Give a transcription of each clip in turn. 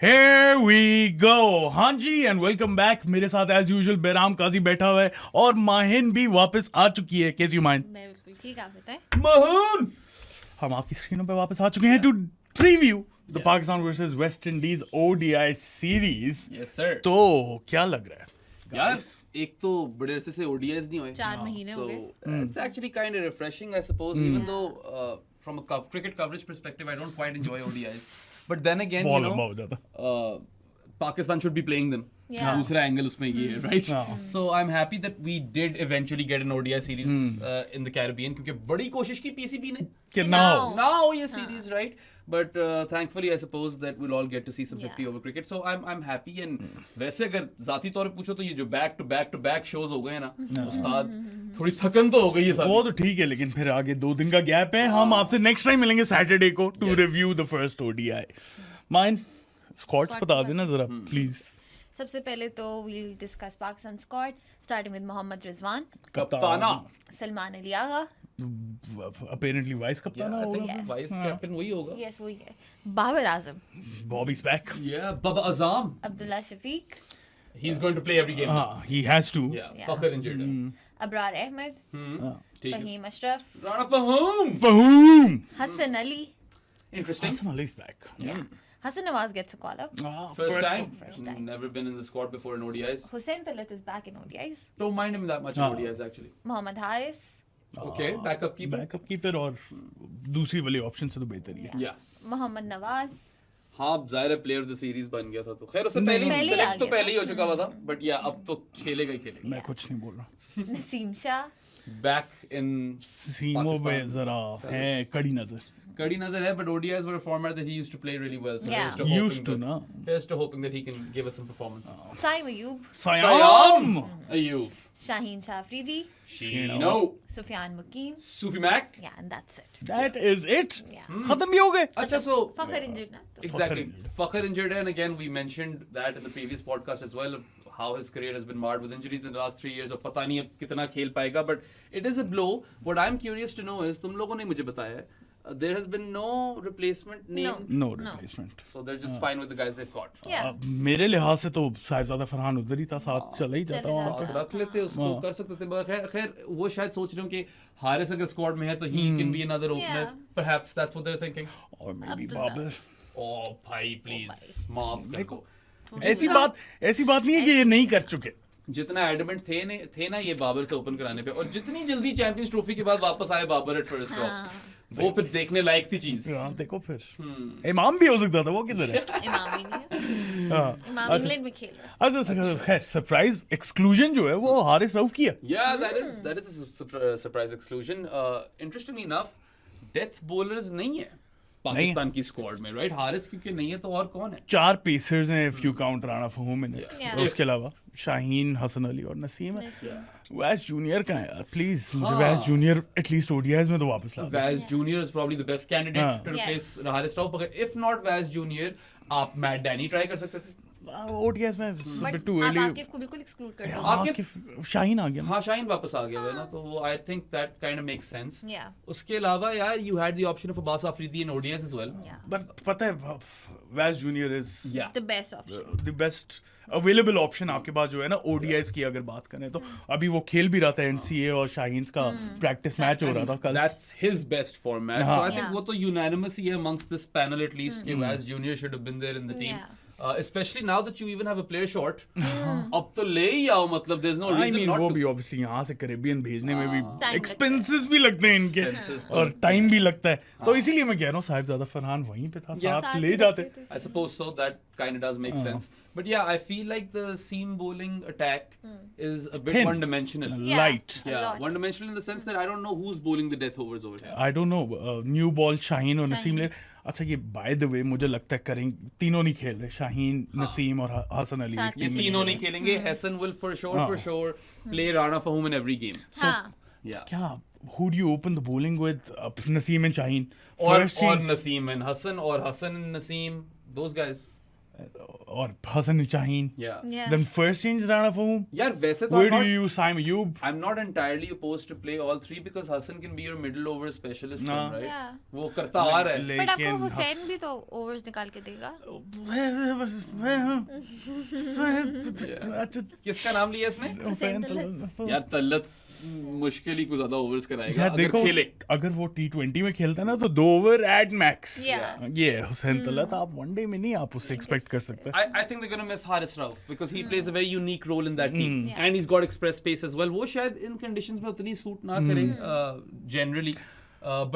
Here we go. हाँ जी and welcome back. मेरे साथ एज यूजुअल बेराम काजी बैठा हुआ है और माहिन भी वापस आ चुकी है. कैसी हो माहिन? मैं बिल्कुल ठीक, आप बताएं. माहिन, हम आपकी स्क्रीनों पे वापस आ चुके हैं to preview the Pakistan versus West Indies ODI series. Yes sir. तो क्या लग रहा है यार एक तो बड़े अरसे से ODIs नहीं हुए. 4 महीने हो गए. It's actually kind of refreshing, I suppose, even though from a cricket coverage perspective, I don't quite enjoy ODIs. But then again, ball लंबा हो जाता. Pakistan should be playing them. Yeah. दूसरा एंगल उसमें ये है, right? हाँ. So I'm happy that we did eventually get an ODI series in the Caribbean क्योंकि बड़ी कोशिश की PCB ने. कि Now. Now ये series, right? But thankfully I suppose that we'll all get to see some 50 over cricket. So I'm happy. And वैसे अगर जाती तौर पे पूछो तो ये जो back to back shows हो गए ना, उस्ताद थोड़ी थकन तो हो गई है साथ. वो तो ठीक है लेकिन फिर आगे 2 दिन का गैप है. हम आपसे नेक्स्ट टाइम मिलेंगे सैटरडे को to review the first ODI. Main squads बता देना जरा प्लीज. सबसे पहले तो we'll discuss Pakistan squad, starting with Mohammad Rizwan, कप्ताना. सलमान अली आगा, apparently वाइस कप्तान I होगा. think vice captain वही होगा. yes वही है, Babar Azam, Bobby's back. Yeah, Baba Azam. Abdullah Shafiq, He's going to play every game. He has to. Yeah, Yeah. Fakhr injured. Abrar Ahmed, ठीक है. Faheem Ashraf, Rana Fahum. Fahum. Hasan Ali, Interesting. Hassan Ali's back. Hसन Nawaz gets a call up, First time. First time. Never been in the squad before in ODIs. Hussein Talat is back in ODIs, Don't mind him that much in ODIs actually. Mohammad Haris, Okay, backup keeper. Backup keeper और दूसरी वाले option से तो बेहतर ही है. Yeah. Mohammad Nawaz, हाँ जाहिर है प्लेयर ऑफ द सीरीज बन गया था तो खैर उससे पहले पहले ही आ सेलेक्ट तो गया पहले ही हो चुका हुआ था बट या अब तो खेलेगा ही खेलेगा. मैं कुछ नहीं बोल रहा. नसीम शाह, बैक इन सीमो पे पाकिस्तान. जरा है कड़ी नजर. कड़ी नजर है but ODIs were a format that he used to play really well. So Yeah. Used to ना. Here's to hoping that he can give us some performances. Saim Ayub, Siam. Ayub. Shaheen Shah Afridi, Sheeno. Sufiyan Mukim, Sufi Mac. yeah and that's it. That is it. Yeah. खत्म भी हो गए. अच्छा so फखर injured ना तो exactly. injured. Fakhr injured and again we mentioned that in the previous podcast as well of how his career has been marred with injuries in the last 3 years. और पता नहीं अब कितना खेल पाएगा but it is a blow. What I'm curious to know is तुम लोगों ने मुझे बताया है there has been no replacement named. No replacement. So they're just fine with the guys they've got. yeah मेरे लिहाज से तो साहिबजादा फरहान उधर ही था. साथ चला ही जाता चले वहाँ जाता. पे. साथ रख लेते उसको कर सकते थे but खैर वो शायद सोच रहे हो कि हारिस अगर स्क्वाड में है तो he can be another opener. Yeah. Perhaps that's what they're thinking. और maybe अब्दुल्ला. बाबर. Oh भाई please माफ कर दो. ऐसी बात नहीं है कि ये नहीं कर चुके. जितना एडमेंट थे ना ये बाबर से ओपन कराने पे और जितनी जल्दी चैंपियंस ट्रॉफी के बाद वापस आए बाबर एट फर्स्ट ड्रॉप वो फिर देखने लायक थी चीज. हाँ, देखो फिर इमाम भी हो सकता था. वो किधर है? इमाम ही नहीं है. हाँ. इमाम इंग्लैंड में खेल रहा है. अच्छा खैर सरप्राइज एक्सक्लूजन जो है वो हारिस रऊफ की है. Yeah, that is a surprise exclusion. Interestingly enough, death bowlers नहीं है पाकिस्तान की स्क्वाड में, राइट? हारिस क्योंकि नहीं है तो और कौन है? 4 पेसर्स हैं if you count Rana Faheem in it. Yeah. उसके अलावा शाहीन, हसन अली और नसीम है. नसीम. वैस जूनियर का है यार प्लीज. मुझे हाँ. वैस जूनियर एटलीस्ट ODIs में तो वापस ला दे. Vaz Junior is probably the best candidate हाँ. to replace Yes. Haris Rauf. अगर if not Vaz Junior, आप मैट डैनी ट्राई कर सकते थे. ODIs में बट bit too आप early. आकिफ को बिल्कुल एक्सक्लूड कर दो. आकिफ- शाहीन आ गया. हाँ शाहीन वापस आ गया है ना तो वो I think that kind of makes sense. Yeah. उसके अलावा यार you had the option of Abbas Afridi in ODIs as well. Yeah. But पता है वैस junior is Yeah. The best option. The best available option आपके पास जो है ना ODIs की अगर बात करें तो अभी वो खेल भी रहा था NCA और शाहीन का प्रैक्टिस मैच हो रहा था कल. That's his best format. हाँ. So I think Yeah. वो तो unanimous ही है amongst this panel at least कि Vaz Junior should have been there in the team. Yeah. Especially now that you even have a player short. अब तो ले ही आओ मतलब there's no I reason mean not वो to. भी obviously यहाँ से करेबियन भेजने में भी Time एक्सपेंसेस भी लगते हैं इनके Expenses तो और टाइम भी लगता है. तो इसीलिए मैं कह रहा हूँ साहिबजादा फरहान वहीं पे था. Yeah. साथ ले जाते. I suppose so. That kind of does make sense. But yeah, I feel like the seam bowling attack is a bit Thin. one-dimensional. Yeah. Light. A Yeah, lot. one-dimensional in the sense that I don't know who's bowling the death overs over here. I don't know. New ball Shaheen और नसीम ले. अच्छा ये bye the वे मुझे लगता है करेंगे तीनों नहीं खेल रहे. शाहीन, नसीम और हसन अली. साथ ये में तीनों नहीं खेलेंगे. Hassan will for sure play Rana Fahum in every game. हाँ. Yeah. क्या who do you open the bowling with? Naseem and Shaheen. Or First he- Naseem and Hassan or Hassan and Naseem. Those guys. और Hassan Shaheen. Yeah. Yeah. Then first change Rana for whom? यार वैसे तो Where do you use Simon Ayub? I'm not entirely opposed to play all three because Hassan can be your middle over specialist, No. right? Yeah. वो करता आ रहा है. But आपको लेकिन हुसैन भी तो ओवर्स निकाल के देगा. किसका नाम लिया इसने? हुसैन तलत. यार तल्लत मुश्किल ही कुछ ज्यादा ओवर्स कराएगा यार अगर देखो खेले. अगर वो T20 में खेलता है ना तो 2 ओवर एट मैक्स. Yeah. ये हुसैन तलत आप वनडे में नहीं आप उससे एक्सपेक्ट कर सकते. I think they're going to miss Haris Rauf because he plays a very unique role in that team Yeah. and he's got express pace as well. वो शायद इन conditions में उतनी सूट ना करे generally,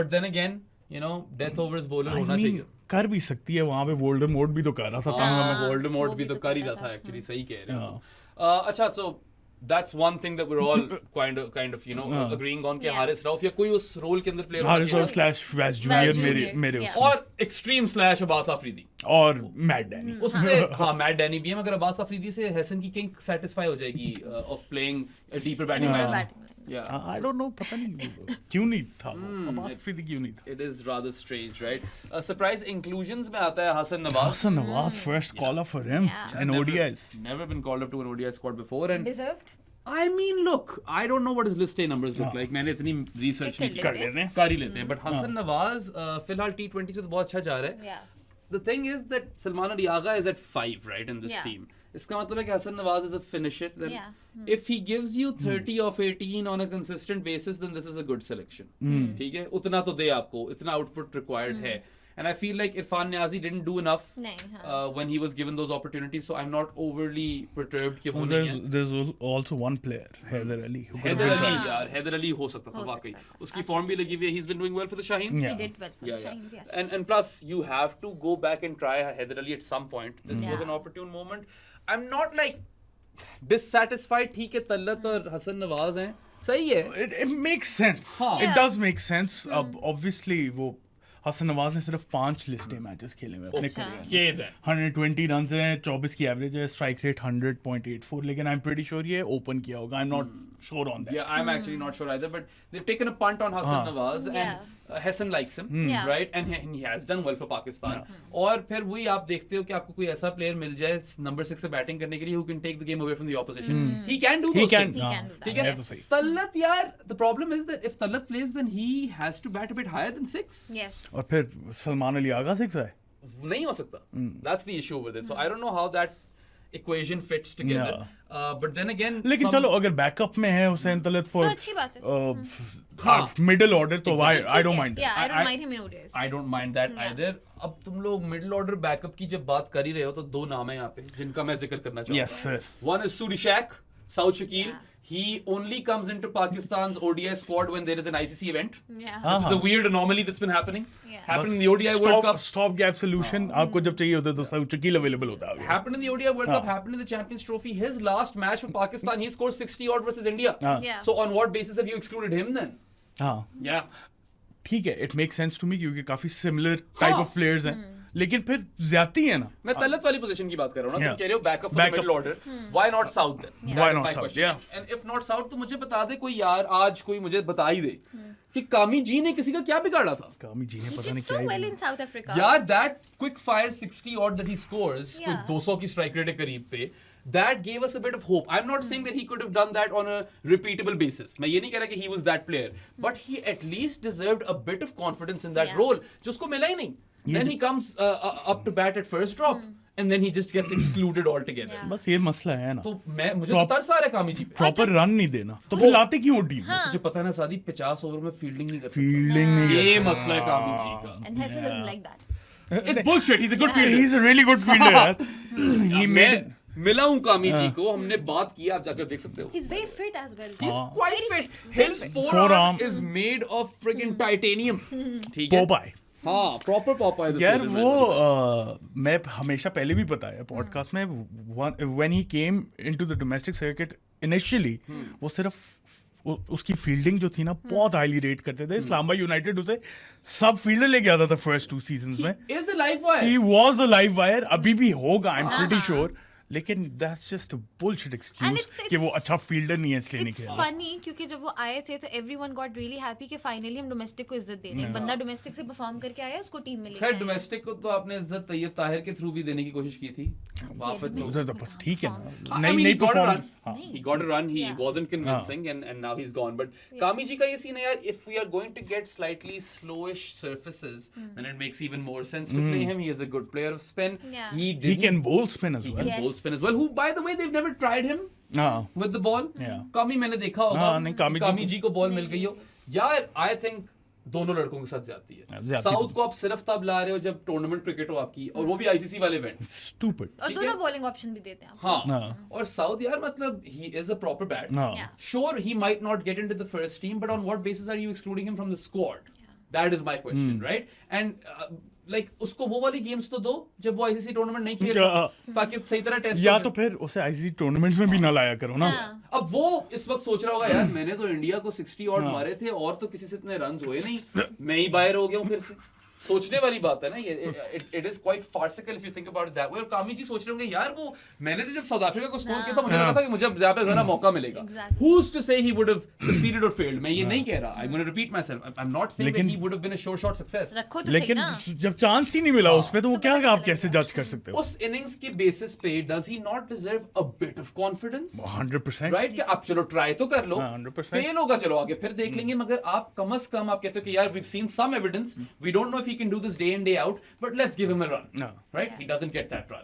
but then again you know death overs bowler I होना mean, चाहिए. कर भी सकती है वहां पे वोल्डेमॉर्ट भी तो कर रहा था हाँ, तंग Voldemort वो भी भी तो तो कर ही कर रहा रहा था था. actually. सही कह रहे हो. हाँ. अच्छा, so that's one thing that we're all kind of you know agreeing on कि Yeah. हारिस रऊफ या कोई उस रोल के अंदर प्लेयर होना हारिस चाहिए. और स्लैश वैस Wes जूनियर Junior, मेरे yeah. उसमें. और एक्सट्रीम स्लैश अब्बास अफरीदी. और मैट डैनी. उससे हाँ मैट डैनी भी है मगर अब्बास अफरीदी से हसन की किंग सेटिस्फाई हो जाएगी of playing a deeper batting Deeper line. batting line. Yeah. I don't know पता नहीं क्यों नहीं था अब्बास अफरीदी क्यों नहीं था. It is rather strange, right? Surprise inclusions में आता है Hasan Nawaz. Hassan Nawaz first call up for him Yeah. in Never- ODIs. Never been called up to an ODI squad before, and Deserved. I mean, look, I don't know what his list A numbers look like. मैंने इतनी research Check नहीं कर की. लेते कर लेने. कर ही लेते हैं. But हसन नवाज फिलहाल T20 से तो बहुत अच्छा जा रहा है. Yeah. The thing is that Salman Ali Agha is at 5, right, in this Yeah. team. इसका मतलब है कि Hasan Nawaz is a finisher. Then Yeah. if he gives you 30 of 18 on a consistent basis, then this is a good selection. ठीक है, उतना तो दे आपको, इतना output required है. And I feel like Irfan Niazi didn't do enough नहीं, हाँ. when he was given those opportunities, so I'm not overly perturbed कि वो Oh, नहीं है. there's also one player, Haider Ali. who could have Haider been Ali tried. यार, हैदर अली हो सकता था हो वाकई. सकता था. उसकी फॉर्म भी लगी हुई है. He's been doing well for the Shaheens. Yeah. He did well for Yeah, the yeah. Shahins, yes. And plus you have to go back and try Haider Ali at some point. This was Yeah. an opportune moment. I'm not like dissatisfied. ठीक है, तल्लत और हसन नवाज हैं, सही है. It makes sense. हाँ. It Yeah. does make sense. अब obviously वो हसन नवाज ने सिर्फ 5 लिस्टें मैचेस खेले हुए अपने अच्छा. करियर में. खेद है. 120 रन हैं, 24 की एवरेज है, स्ट्राइक रेट 100.84, लेकिन आई एम प्रीटी श्योर ये ओपन किया होगा. I am not sure on that. Yeah, I'm actually not sure either, but they've taken a punt on Hassan Nawaz, and Hassan likes him, Yeah. right? And he has done well for Pakistan. और फिर वही आप देखते हो कि आपको कोई ऐसा प्लेयर मिल जाए नंबर 6 से बैटिंग करने के लिए who can take the game away from the opposition. He can do He those can. things. He can do that. ठीक है. है तो सही. तल्लत यार, the problem is that if Tallat plays, then he has to bat a bit higher than 6. Yes. और फिर सलमान अली आगा 6 है. नहीं हो सकता. That's the issue with it. So I don't know how that equation fits together. But then again, लेकिन चलो अगर backup में है हुसैन तलत फॉर तो अच्छी बात है. हाँ. मिडिल ऑर्डर तो आई ठीक डोंट है. Mind. Yeah, I I- don't mind him in ODIs. I don't mind that Yeah. either. अब तुम लोग मिडिल ऑर्डर बैकअप की जब बात कर ही रहे हो तो 2 नाम है यहाँ पे जिनका मैं जिक्र करना चाहूंगा. Yes, sir. One is Suri Shack, Saud Shakil. Yeah. He only comes into Pakistan's ODI squad when there is an ICC event. Yeah. This is a weird anomaly that's been happening. Yeah. Happened in the ODI World Cup. Stop gap solution आपको जब चाहिए होता है तो सब चकील available होता है. Happened in the ODI World Cup. Happened in the Champions Trophy. His last match for Pakistan, he scored 60 odd versus India. Yeah. So on what basis have you excluded him then? हाँ Yeah. ठीक है, it make sense to me क्योंकि काफी similar type of players हैं, लेकिन फिर ज्यादती है ना. मैं तलत वाली पोजीशन की बात कर रहा हूँ ना. Yeah. तुम कह रहे हो backup for Backup. Middle order. Why not South then? Yeah. Why not South? Yeah. And if not South तो मुझे बता दे कोई यार, आज कोई मुझे बता ही दे कि कामी जी ने किसी का क्या बिगाड़ा था. कामी जी ने He पता did नहीं so क्या well he in South Africa. यार that quick fire 60 odd that he scores Yeah. with 200 की स्ट्राइक रेट के करीब पे, that gave us a bit of hope. I'm not saying that he could have done that on a repeatable basis. मैं ये नहीं कह रहा कि he was that player, but he at least deserved a bit of confidence in that Yeah. role, जो उसको मिला ही नहीं. Then he comes up to bat at first drop, and then he just gets excluded altogether. Yeah. बस ये मसला है ना. तो मुझे तो तरस आ रहा है कामी जी पे. प्रॉपर रन नहीं देना तो फिर लाते क्यों टीम. मुझे पता है ना सादी 50 ओवर में फील्डिंग नहीं कर सकता. फील्डिंग नहीं ये मसला है कामी जी का. And Hassan doesn't like that. It's bullshit. He's a good Yeah. fielder. He's a really good fielder यार. He मैं made मिला हूँ कामी जी को, हमने बात की, आप जाकर देख सकते हो. He's very fit as well. He's quite Very fit. fit. His Very fit. forearm Forearm. is made of friggin' titanium. ठीक है. Popeye. हाँ, proper Popeye. the यार Sailor वो Man. मैं हमेशा पहले भी पता है पॉडकास्ट में when he came into the domestic circuit initially वो सिर्फ उसकी फील्डिंग जो थी ना बहुत हाईली रेट करते थे. इस्लामाबाद यूनाइटेड उसे सब फील्डर लेके आता था फर्स्ट 2 सीजंस में. He is a live wire. He was a live wire, अभी भी होगा, आई एम प्रीटी श्योर. लेकिन that's just bullshit excuse it's- कि वो अच्छा फील्डर नहीं है इसलिए नहीं इट्स खेला. फनी क्योंकि जब वो आए थे तो एवरीवन गॉट रियली हैप्पी कि फाइनली हम डोमेस्टिक को इज्जत दे रहे हैं. एक बंदा डोमेस्टिक से परफॉर्म करके आया उसको टीम में लेके खैर आए. डोमेस्टिक को तो आपने इज्जत तैयब ताहिर के थ्रू भी देने की कोशिश की थी वहां पर उधर तो बस ठीक है ना. I नहीं mean, नहीं he got a perform. run. He got a run. He Yeah. wasn't convincing, and now he's gone. But Kami ji का ये scene है यार. If we are going to get slightly slowish surfaces, then it makes even more sense to play him. He is a good player of spin. Yeah. He He can bowl spin as He well. can Yes. bowl spin as well. Who, by the way, they've never tried him हाँ. with the ball. Yeah. Kami मैंने देखा होगा. हाँ, नहीं, कामी जी जी को ball मिल गई हो. यार, I think दोनों लड़कों के साथ जाती है. ज्यादती साउथ को आप सिर्फ तब ला रहे हो जब टूर्नामेंट क्रिकेट हो आपकी और वो भी आईसीसी वाले इवेंट. Stupid. और ठीक दोनों है? बॉलिंग ऑप्शन भी देते हैं आपको. हाँ. हाँ. और साउथ यार मतलब he is a proper bat. हाँ. Yeah. Sure, he might not get into the first team, but on what basis are you excluding him from the squad? That is my question, right? And like उसको वो वाली games तो दो जब वो ICC tournament नहीं खेल क्या- ताकि सही तरह टेस्ट या तो फिर उसे आईसीसी टूर्नामेंट्स में भी ना लाया करो ना. हाँ. अब वो इस वक्त सोच रहा होगा यार मैंने तो इंडिया को 60 और मारे थे और तो किसी से इतने रन्स हुए नहीं, मैं ही बाहर हो गया हूँ फिर से. सोचने वाली बात है ना ये. It is quite farcical if you think about that way. और कामी जी सोच रहे होंगे यार वो मैंने तो जब साउथ अफ्रीका को स्कोर किया था मुझे लगा था कि मुझे अब ज्यादा ज्यादा मौका मिलेगा. Exactly. Who's to say he would have succeeded or failed? मैं ये नहीं कह रहा. I'm going to repeat myself. I'm not saying that लेकिन- he would have been a sure shot success. रखो तो सही लेकिन ना. जब चांस ही नहीं मिला उसपे तो वो तो क्या पता आप चलेगा. कैसे जज कर सकते हो? उस इनिंग्स के बेसिस पे does he not deserve a bit of confidence? 100%. Right कि आप चलो ट्राई तो कर लो. हाँ, 100%. फेल होगा चलो आगे फिर देख लेंगे, मगर आप कम से कम आप कहते हो कि यार we've seen some evidence, we don't know if he can do this day in day out, but let's give him a run. No. Right? He doesn't get that run.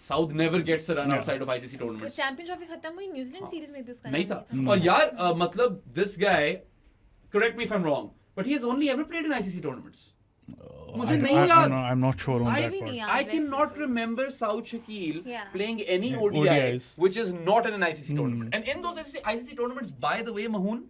South never gets a run outside of ICC तो tournaments. Champion trophy खत्म हुई, New Zealand series में भी उसका नहीं नाम था. लिया और यार मतलब this guy, correct me if I'm wrong, but he has only ever played in ICC tournaments. मुझे नहीं याद. I'm not sure on मुझे that भी part. नहीं याद I वैसे cannot तो. remember Saud Shakil Yeah. playing any Yeah, ODI ODIs. which is not in an ICC tournament. And in those ICC tournaments, by the way, Mahoon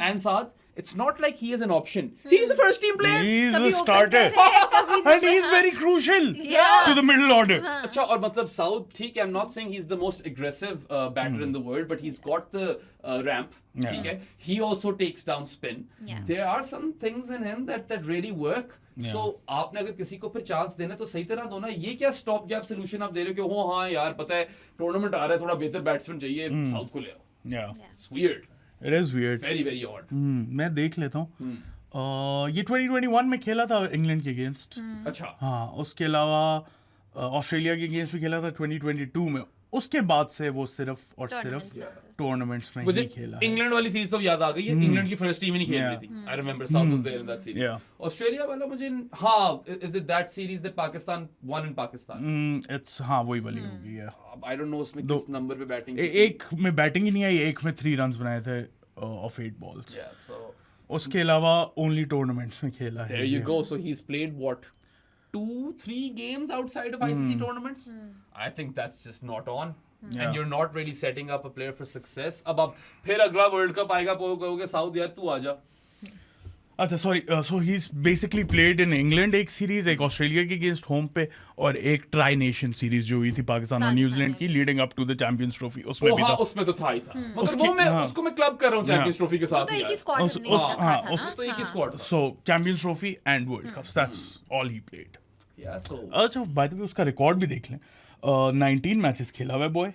and Saad, it's not like he is an option. He's a first team player. He's कभी a open starter. कर रहे हैं, कभी And he's very crucial Yeah. to the middle order. अच्छा और मतलब Saud ठीक है. I'm not saying he's the most aggressive batter in the world, but he's got the ramp. Yeah. ठीक है. He also takes down spin. Yeah. There are some things in him that really work. Yeah. So आपने अगर किसी को फिर chance देना तो सही तरह दो ना. ये क्या स्टॉप गैप सोल्यूशन आप दे रहे हो कि हो हाँ यार पता है टूर्नामेंट आ रहा है थोड़ा बेहतर बैट्समैन चाहिए साउथ को ले आओ. Yeah. It's weird. It is weird. Very very odd. मैं देख लेता हूँ. ये 2021 में खेला था इंग्लैंड के अगेंस्ट. अच्छा. हाँ, उसके अलावा ऑस्ट्रेलिया के अगेंस्ट भी खेला था 2022 में. उसके बाद से वो सिर्फ और सिर्फ Tournaments में आता टूर्नामेंट्स में ही मुझे खेला है. इंग्लैंड वाली सीरीज तो याद आ गई है. इंग्लैंड की फर्स्ट टीम ही नहीं खेल रही थी. I remember South was there in that series. Yeah. Australia वाला मुझे हाँ is it that series that Pakistan won in Pakistan. It's हाँ वही वाली होगी है. आई डोंट नो उसमें किस नंबर पे बैटिंग एक में बैटिंग ही नहीं आई, एक में 3 रन्स बनाए थे ऑफ 8 बॉल्स. या सो उसके अलावा ओनली टूर्नामेंट्स में खेला है. There you go. So he is played what 2-3 games outside of ICC tournaments. I think that's just not on. Yeah. And you're not really setting up a player for success. अब आप फिर अगला world cup आएगा कहोगे south यार तू आजा. अच्छा sorry, so he is basically played in England एक सीरीज, एक ऑस्ट्रेलिया के अगेंस्ट होम पे और एक ट्राई नेशन सीरीज जो हुई थी पाकिस्तान और न्यूजीलैंड की leading up to the Champions Trophy उसमें ओ भी हाँ था. उसमें तो था ही था. मतलब उसकी- वो मैं हाँ. उसको मैं क्लब कर रहा हूँ चैंपियंस ट्रॉफी के वो साथ तो ही एक ही यार. स्क्वाड उस- में उस- रखा हाँ, था उस- ना. तो एक ही स्क्वाड था. So champions trophy and world cups, that's all he played. Yeah, so अच्छा बाय द वे उसका रिकॉर्ड भी देख लें. 19 मैचेस खेला हुआ है बॉय.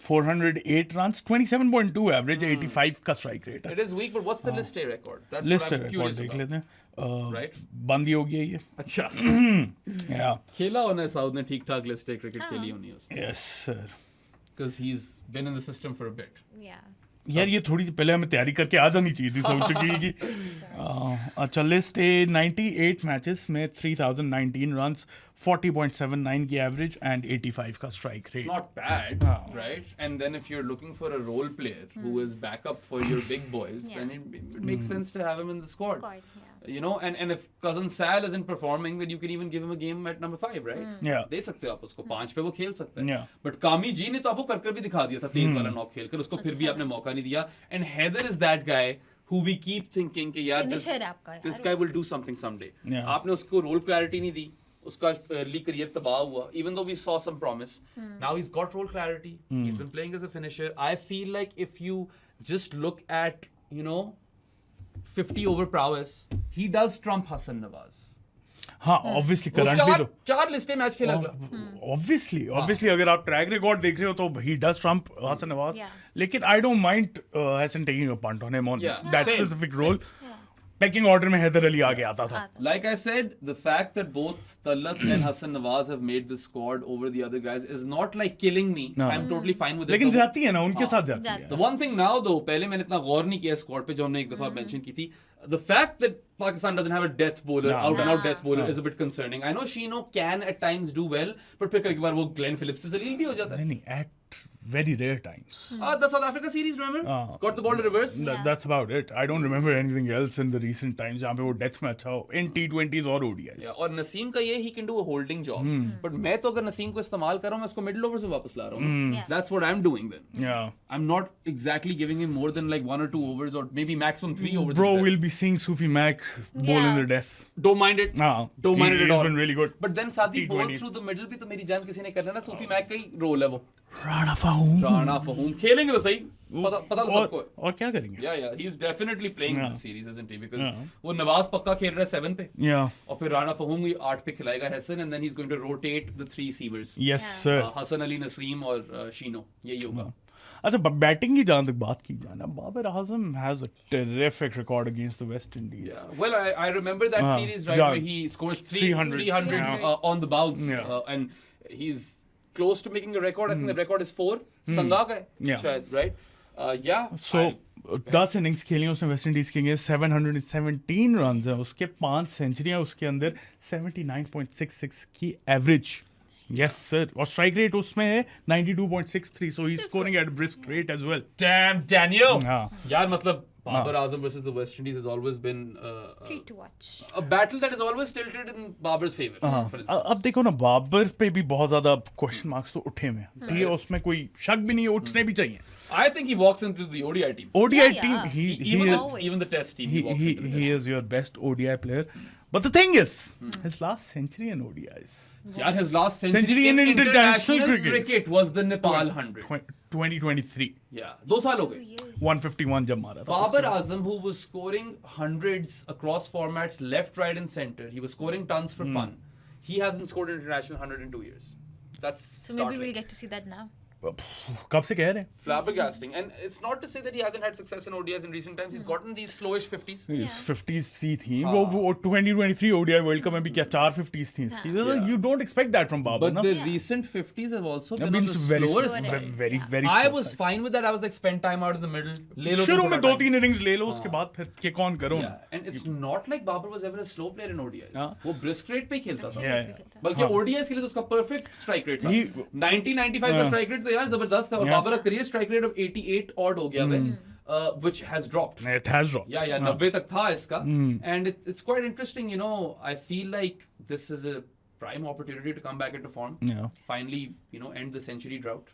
408 रन्स, 27.2 एवरेज, 85 का स्ट्राइक रेट है. it is weak, but what's the list A record? That's list what I'm record curious देख about. लेते हैं. Right? बंद ही हो गया ये. अच्छा. या खेला होना है साउथ ने ठीक ठाक लिस्ट क्रिकेट खेली होनी है उसने. Yes sir. Because he's been in the system for a bit. Yeah. यार ये थोड़ी सी पहले हमें तैयारी करके आ जानी चाहिए थी. सोच चुकी कि अच्छा लिस्ट ए 98 मैचेस में 3019 रन्स, 40.79 की एवरेज एंड 85 का strike It's rate. not bad, right? And then if you're looking for a role player who is backup for your big boys, Yeah. then it makes sense to have him in the squad. Squad, yeah. You know, and if cousin Sal isn't performing, then you can even give him a game at number 5, right? Yeah. दे सकते हो आप उसको 5 पे वो खेल सकता है. Yeah. But कामी जी ने तो आपको कर भी दिखा दिया था तेज वाला नॉक खेलकर, उसको फिर भी आपने मौका नहीं दिया. And Heather is that guy who we keep thinking कि यार Finisher है आपका this यार. guy will do something someday. Yeah. आपने उसको रोल क्लैरिटी नहीं दी, उसका अर्ली करियर तबाह हुआ. Even though we saw some promise, now he's got role clarity. He's been playing as a finisher. I feel like if you just look at 50 over prowess, he does trump Hassan Nawaz. हाँ obviously वो currently तो चार लिस्टें match खेला अगला। Obviously अगर आप track record देख रहे हो तो he does trump Hasan Nawaz, Yeah. लेकिन I don't mind Hasan taking a punt on him on Yeah. that Same. specific role. Pecking order में हैदर अली आगे आता था. Like I said, the fact that both Talat and Hassan Nawaz have made the squad over the other guys is not like killing me. No. I'm totally fine with it. लेकिन The- जाती है ना उनके साथ जाती जाती है. The one thing now though, पहले मैंने इतना गौर नहीं किया स्क्वाड पे जो हमने एक दफा मेंशन की थी. The fact that Pakistan doesn't have a death bowler, No. out and out death bowler, No. is a bit concerning. I know Sheeno can at times do well, but फिर कई बार वो Glenn Phillips से जलील भी हो जाता है. नहीं at very rare times. The South Africa series, remember? Got the ball to reverse. That's about it. I don't remember anything else in the recent times जहाँ पे वो डेथ में अच्छा हो in T20s और ODIs. Yeah, और नसीम का ये he can do a holding job. But मैं तो अगर नसीम को इस्तेमाल कर रहा हूँ मैं उसको मिडिल ओवर से वापस ला रहा हूँ. Yeah. That's what I'm doing then. Yeah. I'm not exactly giving him more than like 1 or 2 overs or maybe maximum 3 overs. Bro, in depth. we'll be seeing Sufi Mac bowl in Yeah. the death. Don't mind it. हाँ, Don't mind it at he's all. been really good. But then साथी ball T20s. through the middle भी तो मेरी जान किसी ने करना है ना. सूफी मैक का ही रोल है वो. Rana Fahum. राणा फहूम खेलेंगे तो सही. पता तो सबको है. और क्या करेंगे? Yeah, he's definitely playing Yeah. this series, isn't he? Because Yeah. वो नवाज पक्का खेल रहा है 7 पे. Yeah. और फिर राणा फहूम ही 8 पे खिलाएगा Hasan and then he's going to rotate the 3 seamers. Yes, Yeah. sir. Hasan Ali Naseem और शीनो यही होगा. अच्छा बैटिंग की जहाँ तक बात की जाए ना, Babar Azam has a terrific record against the West Indies. Yeah. Well, I remember that series, right, yeah. where he scores 300s, 300s yeah. on the bounce, Yeah. and he's close to making a record. I think the record is 4. Sangha ka hai, Yeah. shayad, right? Yeah. So 10 innings खेली उसने West Indies के लिए, 717 runs है उसके, 5 सेंचुरियां उसके अंदर, 79.66 की average. Yes sir, और स्ट्राइक रेट उसमें है 92.63, so he is scoring at brisk rate as well. Damn, Daniel. हाँ. यार मतलब Babar Azam versus the West Indies has always been Treat to watch. a battle that is always tilted in Babar's favor. For instance. अब देखो ना, बाबर पे भी बहुत ज्यादा क्वेश्चन मार्क्स तो उठे हुए हैं, ठीक है, उसमें कोई शक भी नहीं है, उठने भी चाहिए. I think he walks into the ODI team. ODI Yeah, team, yeah. he Even, is, even the test team. He walks he, into the he test. is your best ODI player. But the thing is, his last century in ODIs, Yeah, his last Century century in in international international cricket. cricket was the Nepal 100. 2023, Yeah, 2 साल हो गए. Yes. 151 जब मारा था. Babar Azam, who was scoring hundreds across formats, left, right, and center, he was scoring tons for fun. He hasn't scored an international 100 in 2 years. That's So maybe we'll startling. get to see that now. कब से कह रहे हैं? Flabbergasting. And it's not to say that he hasn't had success in ODIs in recent times. He's gotten these slowish 50s. 50s सी थी वो 2023 ODI world cup में भी क्या 4 50s थी इसकी. Yeah. You don't expect that from Babar, But ना? the recent 50s have also I been mean, on the it's very slower slow, side. very I slow was side. fine with that. I was like, spend time out in the middle. ले लो शुरू थोड़ा में time. 2-3 innings ले लो, उसके बाद फिर kick on करो. Yeah, and it's not like Babar was ever a slow player in ODIs. हाँ. वो brisk rate पे ही खेलता था. Yeah, बल्कि ODIs के लिए तो उसका perfect strike rate था. He- 90-95 का strike rate तो यार जबरदस्त था. और Yeah. बाबर का career strike rate of 88 odd हो गया है, which has dropped. It has dropped. Yeah, 90 तक था इसका. And it's quite interesting, you know. I feel like this is a prime opportunity to come back into form. Yeah. Finally, you know, end the century drought.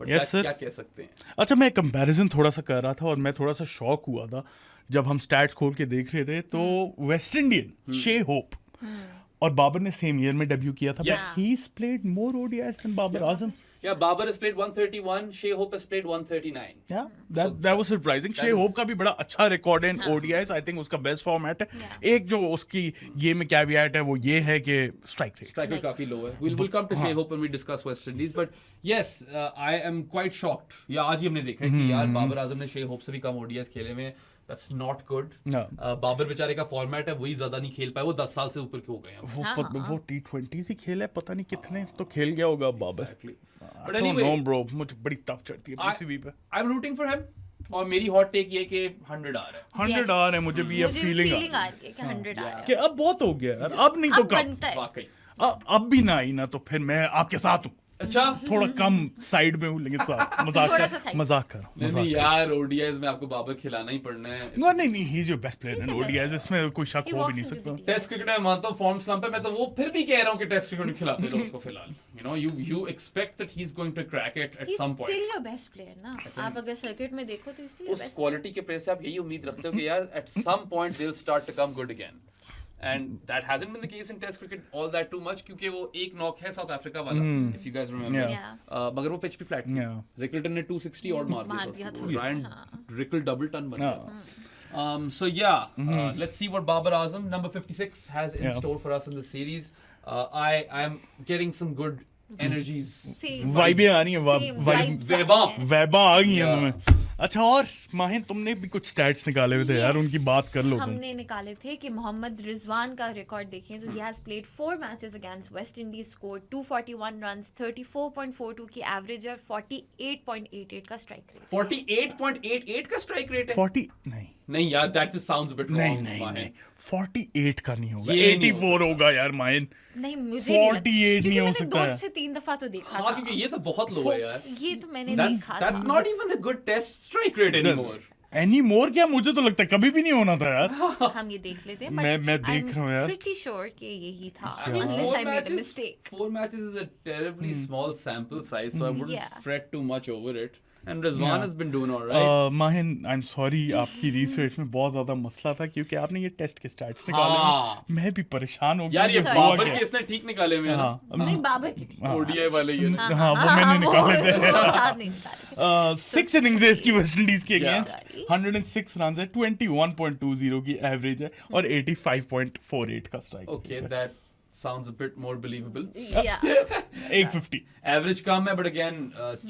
But Yes, sir. क्या कह सकते हैं? अच्छा, मैं comparison थोड़ा सा कर रहा था और मैं थोड़ा सा शॉक हुआ था जब हम स्टैट्स खोल के देख रहे थे, तो वेस्ट इंडियन शे होप और बाबर ने सेम ईयर में डेब्यू किया था, Yes. But he played more ODIs than Babar Azam. Yeah, Babar has played 131, Shea Hope has played 139. Yeah, that was surprising. that शे is- होप का भी बड़ा अच्छा रिकॉर्ड है इन ODIs. आई थिंक उसका बेस्ट फॉर्मेट है. Yeah. एक जो उसकी गेम में कैविएट है वो ये है कि स्ट्राइक रेट. Strike rate काफी low है. We'll come to Shea Hope when we discuss West Indies. But yes, I am quite shocked. या आज ही हमने देखा है कि यार बाबर आजम ने Shea Hope से भी कम ODIs खेले हुए हैं. That's not good. No. Babar बेचारे का फॉर्मेट है वही ज्यादा नहीं खेल पाए. वो 10 साल से ऊपर के हो गए हैं. वो T20 ही खेला है, पता नहीं कितने तो खेल गया होगा Babar. Exactly. I But don't anyway, know, bro. मुझे बड़ी टफ चढ़ती है PCB पे. I'm rooting for him. और मेरी hot take ये कि 100 आ रहा है. 100 आ रहे हैं, मुझे भी ये मुझे फीलिंग feeling आ रही है कि 100 आ रहा कि अब बहुत हो गया यार, अब नहीं तो है. कब. बनता है. वाकई. अब भी ना आई ना तो फिर मैं आपके साथ हूँ. अच्छा. थोड़ा कम साइड में हूँ, लेकिन साथ मजाक थोड़ा कर सा side. मजाक कर नहीं यार ODIs में आपको बाबर खिलाना ही पड़ना है. नहीं, he is your best player in He's your best ODIs, इसमें कोई शक He हो भी walks नहीं into the सकता. team. टेस्ट क्रिकेट में मानता हूँ फॉर्म स्लम्प है. मैं तो वो फिर भी कह रहा हूँ कि टेस्ट क्रिकेट में खिलाते रहो उसको फिलहाल. You know, you expect that he's going to crack it at He's some point. still your best player ना. आप अगर सर्किट में देखो तो he's still your उस best. क्वालिटी के प्लेयर से आप यही उम्मीद रखते हो कि यार at some point they'll start to come good again. And that hasn't been the case in Test cricket all that too much क्योंकि वो एक नॉक है साउथ अफ्रीका वाला, if you guys remember. Yeah. मगर वो पिच पे flat थी. Yeah. Rickelton ने 260 और मार मार दिया दिया था. था रायन रिकल डबल टन बन गया. So yeah, let's see what Babar Azam number 56 has in Yeah. store for us in the series. I'm getting some good energies. Same. वाइबें आ रही हैं Same vibes Zeba. आ रही हैं। वैबा आ गई हैं Yeah. तुम्हें। अच्छा, और माहिन तुमने भी कुछ स्टैट्स निकाले हुए थे यार, Yes, उनकी बात कर लो तुम। हमने निकाले थे कि मोहम्मद रिजवान का रिकॉर्ड देखें तो he has played 4 matches against West Indies, scored 241 runs, 34.42 की एवरेज और 48.88 का स्ट्राइक रेट। 48.88 का स्ट्राइक रेट है। 40 नहीं नहीं यार, that just sounds a bit नहीं wrong. नहीं Mahin. नहीं 48 का नहीं होगा, ये नहीं हो 84 होगा यार माहिन। नहीं मुझे नहीं लगता 48 नहीं क्योंकि हो मैंने सकता 2 है। से 3 दफा तो देखा हाँ, था। क्योंकि ये तो बहुत लो है यार। ये तो मैंने That's देखा that's था। not even a good test strike rate anymore. Any more क्या, मुझे तो लगता है कभी भी नहीं होना था यार। हम ये देख लेते हैं मैं देख रहा हूँ यार। pretty sure कि यही था I mean, unless I made a mistake। 4 matches is a terribly small sample size, so I wouldn't Yeah. fret too much over it. And Rizwan has been doing all right. Mahin I am sorry, आपकी research में बहुत ज्यादा मसला था क्योंकि आपने ये test के स्टैट्स निकाले हाँ। हैं। मैं भी परेशान हो गया। यार ये Sorry. बाबर Okay. के इसने ठीक निकाले हुए हैं ना। हाँ नहीं बाबर की थी। ODI वाले ये। हाँ, वो मैंने निकाले थे। वो साथ नहीं निकाले। 6 इनिंग्स है इसकी वेस्ट इंडीज के Yeah. अगेंस्ट, 106 रन है, 21.20 की एवरेज है और 85.48 का strike. Okay, that sounds a bit more believable. Yeah. 150। Average कम है, but again,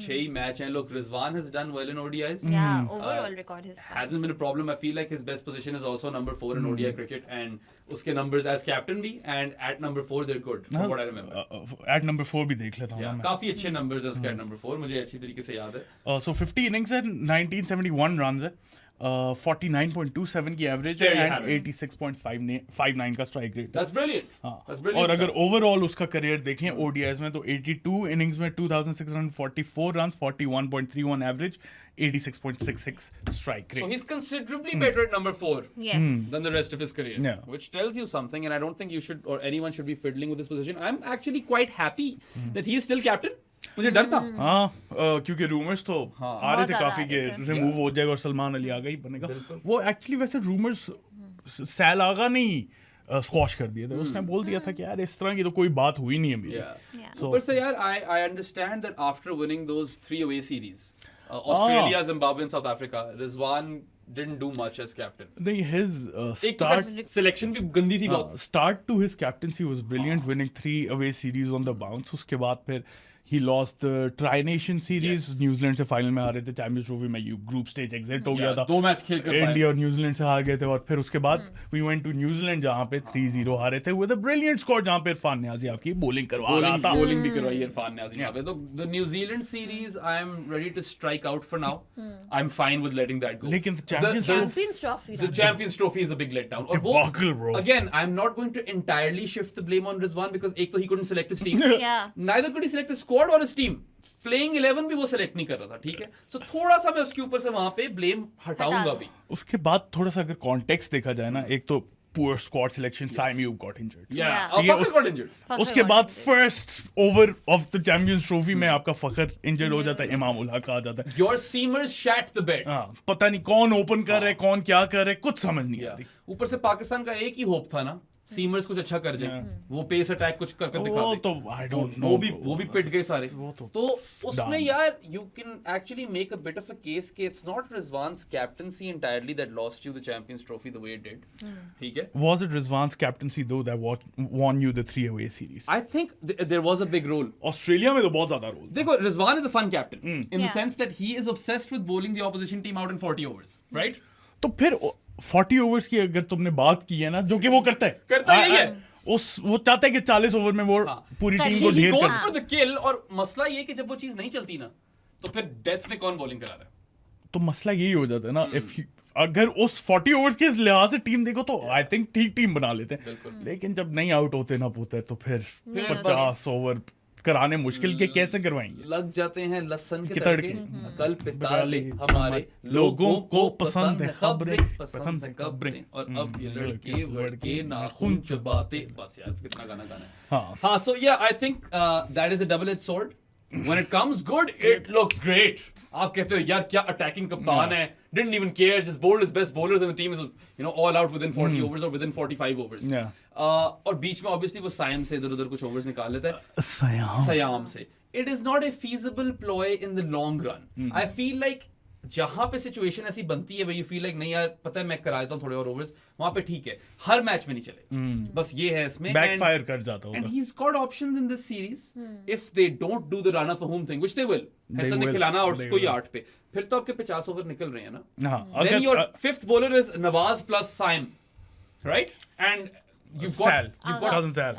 6 ही मैच हैं। Look, Rizwan has done well in ODIs. Yeah, overall record is fine. Hasn't been a problem. I feel like his best position is also number 4 in ODI cricket, and उसके numbers as captain भी, and at number 4 they're good, from what I remember. At number 4 भी देख लेता हूँ Yeah, मैं। काफी अच्छे numbers हैं उसके at number 4, मुझे अच्छी तरीके से याद है। So 50 innings है, 1971 runs है, 49.27 की एवरेज है There you एंड have 86.59 का स्ट्राइक रेट। That's brilliant. हाँ, That's brilliant. और अगर stuff. ओवरऑल उसका करियर देखें ओडीआईज में तो 82 इनिंग्स में 2644 runs, 41.31 average, 86.66 strike So rate. he's considerably better at number 4 Yes. than the rest of his career, Yeah. which tells you something. And I don't think you should or anyone should be fiddling with this position. I'm actually quite happy that he is still captain. मुझे डर था। हाँ, क्योंकि rumours तो हाँ। आ रहे बहुत थे ज्यादा काफी आ के रहे थे। रिमूव हो जाएगा और सलमान अली आगा ही बनेगा। बिल्कुल। वो एक्चुअली वैसे रूमर्स सैल आगा ने ही स्क्वॉश कर दिए थे। उसने बोल दिया था कि यार इस तरह की तो कोई बात हुई नहीं है मेरी। Yeah. Yeah. So- ऊपर से यार, I understand that after winning those 3 away series, Australia, Zimbabwe, and South Africa, Rizwan didn't do much as captain. नहीं, his एक तो start सिलेक्शन भी गंदी थी बहुत। start to his captaincy was brilliant, winning 3 away series on the bounce. उसके बाद फिर he lost the Tri-Nation series, Yes. New Zealand से फाइनल में आ रहे थे, चैंपियंस ट्रॉफी में ग्रुप स्टेज एग्जिट हो गया था, 2 मैच खेल कर इंडिया और न्यूजीलैंड से हार गए थे, और फिर उसके बाद we went to न्यूजीलैंड जहाँ पे 3-0 हारे थे with a brilliant score, जहाँ पे इरफान नियाजी आपकी बॉलिंग करवा रहा था। बॉलिंग भी करवाई इरफान नियाज़ी यहाँ पे। तो the New Zealand series, I am ready to strike out for now. I'm fine with letting that go. लेकिन Champions Champions Trophy The ना। Champions Trophy is a big letdown. और वो, Debacle, bro. again, I'm not going to entirely shift the blame on Rizwan because एक तो he couldn't select his team. Yeah. Neither could he select his squad or his team. Playing 11 भी वो select नहीं कर रहा था, ठीक है? So थोड़ा सा मैं उसके ऊपर से वहाँ पे blame हटाऊंगा भी। उसके बाद थोड़ा सा अगर कॉन्टेक्स्ट देखा जाए ना, एक तो poor squad selection, Sime Ayoub got injured। Yeah. Yeah. और ठीक है, Fakhar got injured. Fakhar उसके got बाद injured. First over of the Champions trophy में आपका फखर इंजर्ड हो जाता है, इमाम उल हक आ जाता है। Your seamers shat the bed. हाँ, पता नहीं कौन ओपन कर रहा है, कौन क्या कर रहा है, कुछ समझ नहीं आ Yeah. रही। ऊपर से पाकिस्तान का एक ही होप था ना, सीमर्स कुछ अच्छा कर जाए, वो पेस अटैक कुछ कर कर दिखा वो दे। तो I don't know, वो भी पिट गए सारे। वो तो तो उसमें done. यार you can actually make a bit of a case कि it's not Rizwan's captaincy entirely that lost you the Champions Trophy the way it did, ठीक है? Was it Rizwan's captaincy though that won you the 3 away series? I think there was a big role. Australia में तो बहुत ज्यादा role. देखो, Rizwan is a fun captain in the Yeah. sense that he is obsessed with bowling the opposition team out in 40 overs, right? तो फिर 40 overs की अगर तुमने बात की है ना, जो कि वो करता है, करता ही है। वो चाहता है कि 40 ओवर में वो हाँ। पूरी कर टीम ही को he ढेर Goes कर। for the kill, और मसला ये कि जब वो चीज नहीं चलती ना, तो फिर डेथ में कौन बॉलिंग करा रहा है? तो मसला यही हो जाता है ना, अगर उस 40 ओवर्स के लिहाज से टीम देखो तो आई थिंक ठीक टीम बना लेते हैं, लेकिन जब नहीं आउट होते ना पुते तो फिर नहीं 50 ओवर कराने मुश्किल के कैसे करवाएंगे? लग जाते हैं लहसन के के तड़के, तड़के। कल पिताले हमारे लोगों को पसंद है खबरें, पसंद है खबरें, और अब ये लड़के वड़के नाखून चबाते। बस यार, कितना गाना गाना है। हाँ। हाँ, so yeah, I think that is a double-edged sword. When it comes good, it looks great. आप कहते हो यार क्या अटैकिंग कप्तान है, didn't even care, just bowled his best bowlers and the team is, you know, all out within 40 overs or within 45 overs. Yeah. और बीच में obviously वो सायम से इधर-उधर कुछ overs निकाल लेता है, सयाम से। It is not a feasible ploy in the long run. I feel like जहां पे सिचुएशन ऐसी बनती है where you feel like नहीं यार पता है मैं करा देता हूँ थोड़े और ओवर्स, वहां पे ठीक है, हर मैच में नहीं चले, बस ये है इसमें बैकफायर कर जाता and होगा. he's got options in this series if they don't do the run of a home thing, which they will. ऐसा नहीं will. खिलाना और They उसको ही will. 8 पे, फिर तो आपके 50 ओवर निकल रहे हैं ना. हाँ, Then अगर your fifth bowler is Nawaz plus Saim, right? And you've got Sal, cousin Sal.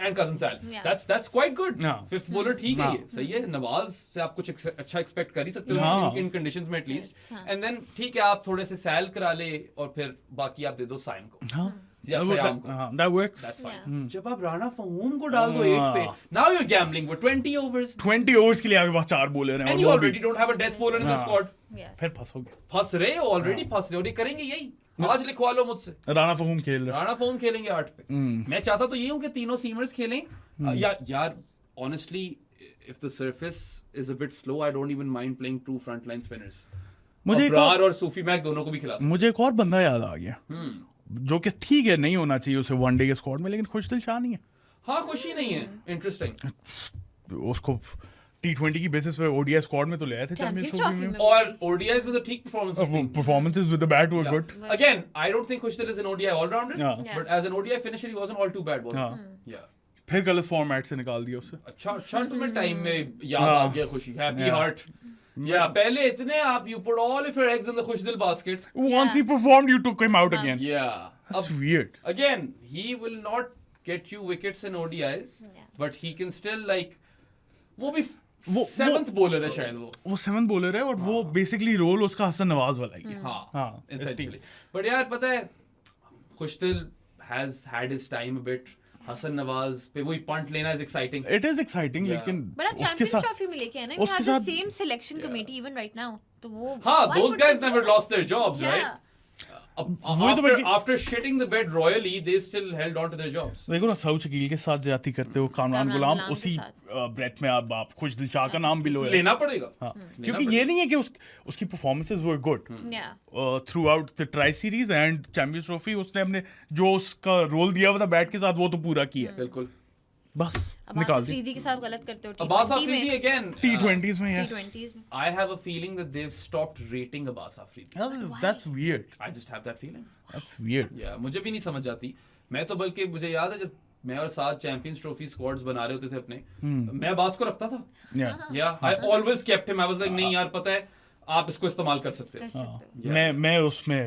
and cousin Sal. Yeah. That's quite good. हाँ. Fifth bowler ठीक है हाँ. ये, सही है. नवाज से आप कुछ अच्छा एक्सपेक्ट कर ही सकते हो हाँ. इन कंडीशंस में एटलीस्ट. Yes, हाँ. एंड देन ठीक है आप थोड़े से सैल करा ले और फिर बाकी आप दे दो साइम को हाँ. या सयाम को. हाँ, that works. That's fine. Yeah. जब आप राणा फहीम को डाल दो 8 पे, now you're gambling with 20 overs 20 overs के लिए आपके पास 4 बॉलर हैं and और you वो already भी don't have a death bowler in the हाँ. squad. Yes. फिर फंसोगे. फंस रहे हो, ऑलरेडी फंस रहे हो, और ये करेंगे यही. आज लिखवा लो मुझसे, राणा फहीम खेल रहा. राणा फहीम खेलेंगे 8 पे. मैं चाहता तो ये हूं कि तीनों सीमर्स खेलें. या यार honestly if the surface is a bit slow I don't even mind playing two frontline spinners. मुझे एक अब्रार और सूफी मैक दोनों को भी खिला सकते. मुझे एक और बंदा याद आ गया जो कि ठीक है नहीं होना चाहिए उसे वनडे के स्क्वाड में, लेकिन खुशदिल शाह नहीं है. हाँ खुशी नहीं है. इंटरेस्टिंग. उसको T20 की बेसिस पे ओडीआई स्क्वाड में तो ले आए थे Champions चैंपियंस Trophy ट्रॉफी में. में. और ODIs में तो ठीक परफॉर्मेंसेस थी. Performances with the bat were good. Again, I don't think Khushdil is an ODI all-rounder, Yeah. but as an ODI finisher, he wasn't all too bad, was he? हाँ. Yeah. फिर गलत format से निकाल दिया उसे. अच्छा तुम्हें टाइम में याद आ गया खुशी. Happy Yeah. heart. Yeah, पहले इतने आप you put all of your eggs in the Khushdil basket. Once he performed, you took him out again. Yeah. That's weird. Again, he will not get you wickets in ODIs, Yeah. but he can still like वो भी वो- 7th bowler है शायद वो. वो 7th bowler है और वो बेसिकली रोल उसका हसन नवाज वाला ही है. हाँ, हाँ, essentially. But यार पता है Khushdil has had his time a bit. Hasan Nawaz पे वही पंट लेना is exciting. It is exciting, Yeah. लेकिन But आप उसके चैंपियंस साथ ट्रॉफी में लेके आए ना, you उसके have the साथ- same selection committee even right now. तो वो हाँ, why those would guys they never do lost their jobs, that? right? वही तो मैं- After shitting the bed royally, they still held on to their jobs. देखो ना सऊद शकील के साथ ज्यादा करते हो कामरान कामरान गुलाम गुलाम के उसी साथ। ब्रेथ में आप खुशदिल शाह का नाम भी लो यार. लेना पड़ेगा. हाँ. लेना क्योंकि ये नहीं है कि उसकी performances were good Yeah. Through out the tri series and champions trophy. उसने अपने जो उसका रोल दिया हुआ था बैट के साथ वो तो पूरा किया. बिल्कुल. बस अब्बास निकाल दी. अफरीदी के साथ गलत करते हो Abbas T20 Afridi में. again. T20s में yes. T20s में. I have a feeling that they've stopped rating Abbas Afridi. That's weird. I just have that feeling. That's weird. Yeah, मुझे भी नहीं समझ आती. मैं तो बल्कि मुझे याद है जब मैं और साथ चैंपियंस ट्रॉफी स्क्वाड्स बना रहे होते थे अपने, मैं अब्बास को रखता था. Yeah. Yeah, I always kept him. I was like नहीं यार पता है आप इसको इस्तेमाल कर सकते कर हो. सकते हो. Yeah. मैं उसमें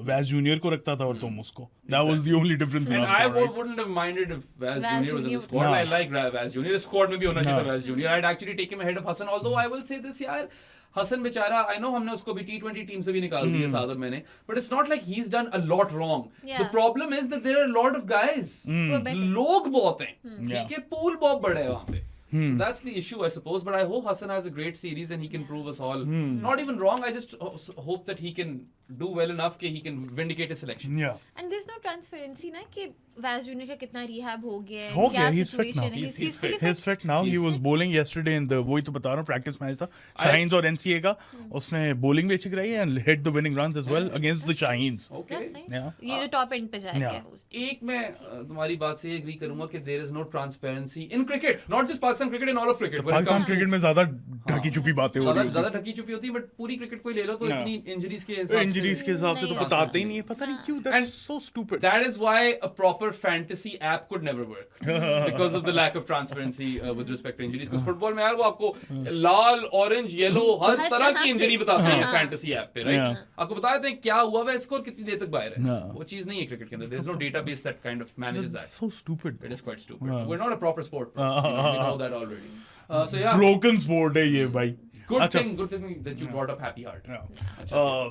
वैस जूनियर को रखता था और तुम उसको. That was the only difference in And our I squad, right? wouldn't have minded if Vaz Vaz Junior was in the Junior- squad. No. I like Vaz Junior. Squad में भी होना चाहिए था No. Vaz Junior. I'd actually take him ahead of Hassan. Although I will say this यार, हसन बेचारा, I know हमने उसको भी T20 टीम से भी निकाल दिया साथ और मैंने, but it's not like he's done a lot wrong. Yeah. The problem is that there are a lot of guys. वो better. लोग बहुत हैं. Yeah. ठीक है, pool बहुत बड़ा है वहाँ पे. So that's the issue, I suppose. But I hope Hassan has a great series and he can prove us all not even wrong. I just hope that he can do well enough that he can vindicate his selection. Yeah. And there's no transparency ना कि वैस junior का कितना rehab हो गया है, हो क्या गया, he's fit situation now. है. He's fully fit. He's fit now. He He's was bowling yesterday in the वही तो बता रहा हूँ practice match था शाहीन्स और NCA का. उसने bowling भी अच्छी कराई है and hit the winning runs as well against the Shaheens. Okay. That's nice. Yeah. ये जो टॉप एंड पे जाएगा Yeah. host. एक मैं तुम्हारी बात से एग्री करूंगा कि there is no transparency in cricket, not just Pakistan cricket, in all of cricket. When it Pakistan comes to- cricket में ज्यादा ढकी छुपी बातें हो रही ज्यादा होती ढकी छुपी होती है, बट पूरी क्रिकेट को ही ले लो तो Yeah. इतनी इंजरीज के हैं. हिसाब इंजरीज के हिसाब से तो नहीं बताते ही नहीं है. पता नहीं क्यों. And That's so stupid. That is why a proper fantasy app could never work because of the lack of transparency with respect to injuries. Because football में यार वो आपको लाल, orange, yellow हर हर तरह तरह की से- इंजरी बताते हैं हाँ. fantasy app पे, right? Yeah. आपको बता देते हैं क्या हुआ है, स्कोर कितनी देर तक बाहर है. Yeah. वो चीज नहीं है क्रिकेट के अंदर. There is no database that kind of manages that. That's so stupid. It is quite stupid. Yeah. We're not a proper sport. We know that already. So yeah, Broken sport है ये भाई. good अच्छा. thing that you brought up Happy Heart.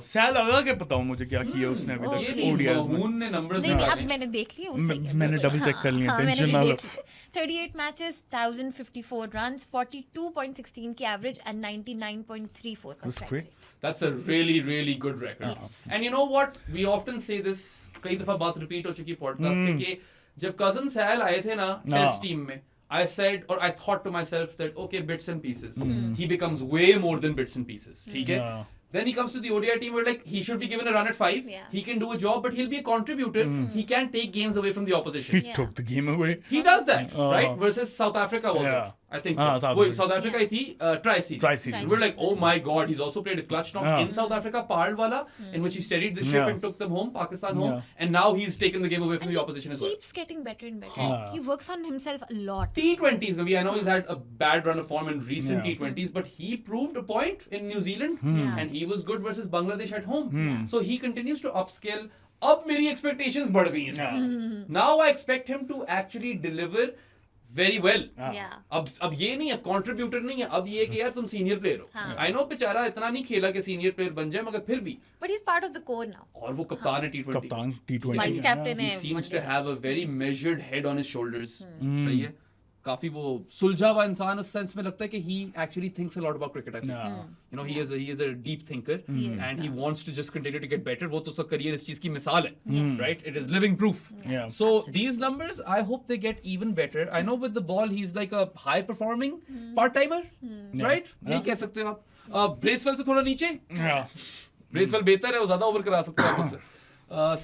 सैल लगा के बताओ मुझे क्या किया उसने अभी ये तक नहीं, ODIs में. महून ने numbers नहीं नहीं, अब निकाले. मैंने देख लिया उससे क्या मैंने बिल्कुल. double check कर लिया, हाँ, tension मैंने ना भी लो. देख लिया. 38 मैचेस, 1054 रन्स, 42.16 की एवरेज एंड 99.34 का That's strike great. Rate. That's a really, really good record. And you know what? We often say this, कई दफा बात repeat हो चुकी है podcast पे कि जब cousin Sal आए थे ना test team में, I said or I thought to myself that okay, bits and pieces. He becomes way more than bits and pieces. ठीक है? Yeah. Then he comes to the ODI team where like he should be given a run at 5. Yeah. He can do a job, but he'll be a contributor. He can't take games away from the opposition. He took the game away. He does that, Uh-huh. right? Versus South Africa was Yeah. it? I think हाँ, so. South वो Africa. South Africa ही थी Tri Series. Tri-Series. We're like, oh my God, he's also played a clutch knock Yeah. in South Africa, Pard wala, in which he steadied the ship Yeah. and took them home, Pakistan home, Yeah. and now he's taken the game away from And the he opposition as well. keeps getting better and better. Yeah. He works on himself a lot. T20s, maybe I know he's had a bad run of form in recent Yeah. T20s, but he proved a point in New Zealand, Yeah. and he was good versus Bangladesh at home. Hmm. So he continues to upscale. अब मेरी expectations बढ़ गई हैं इसके से. Now I expect him to actually deliver very well. Yeah. अब ये नहीं है कंट्रीब्यूटर नहीं है, अब ये कि यार तुम सीनियर प्लेयर हो. हाँ. आई नो बेचारा इतना नहीं खेला कि सीनियर प्लेयर बन जाए, मगर फिर भी. But he's part of the core now. और वो कप्तान है T20. कप्तान T20 Vice captain He है. seems one to day. have a very measured head on his shoulders. सही है. काफी वो सुलझा हुआ इंसान उस सेंस में लगता है कि he actually thinks a lot about cricket. I think. Yeah. You know, he is a deep thinker, He is, and he yeah. wants to just continue to get better. वो तो उसका career इस चीज की मिसाल है, right? It is living proof. Yeah. So these numbers, I hope they get even better. I know with the ball, he's like a high performing part timer, right? यही कह सकते हो आप. ब्रेसवेल से थोड़ा नीचे. Yeah. ब्रेसवेल बेहतर है, वो ज्यादा ओवर करा सकता है उससे.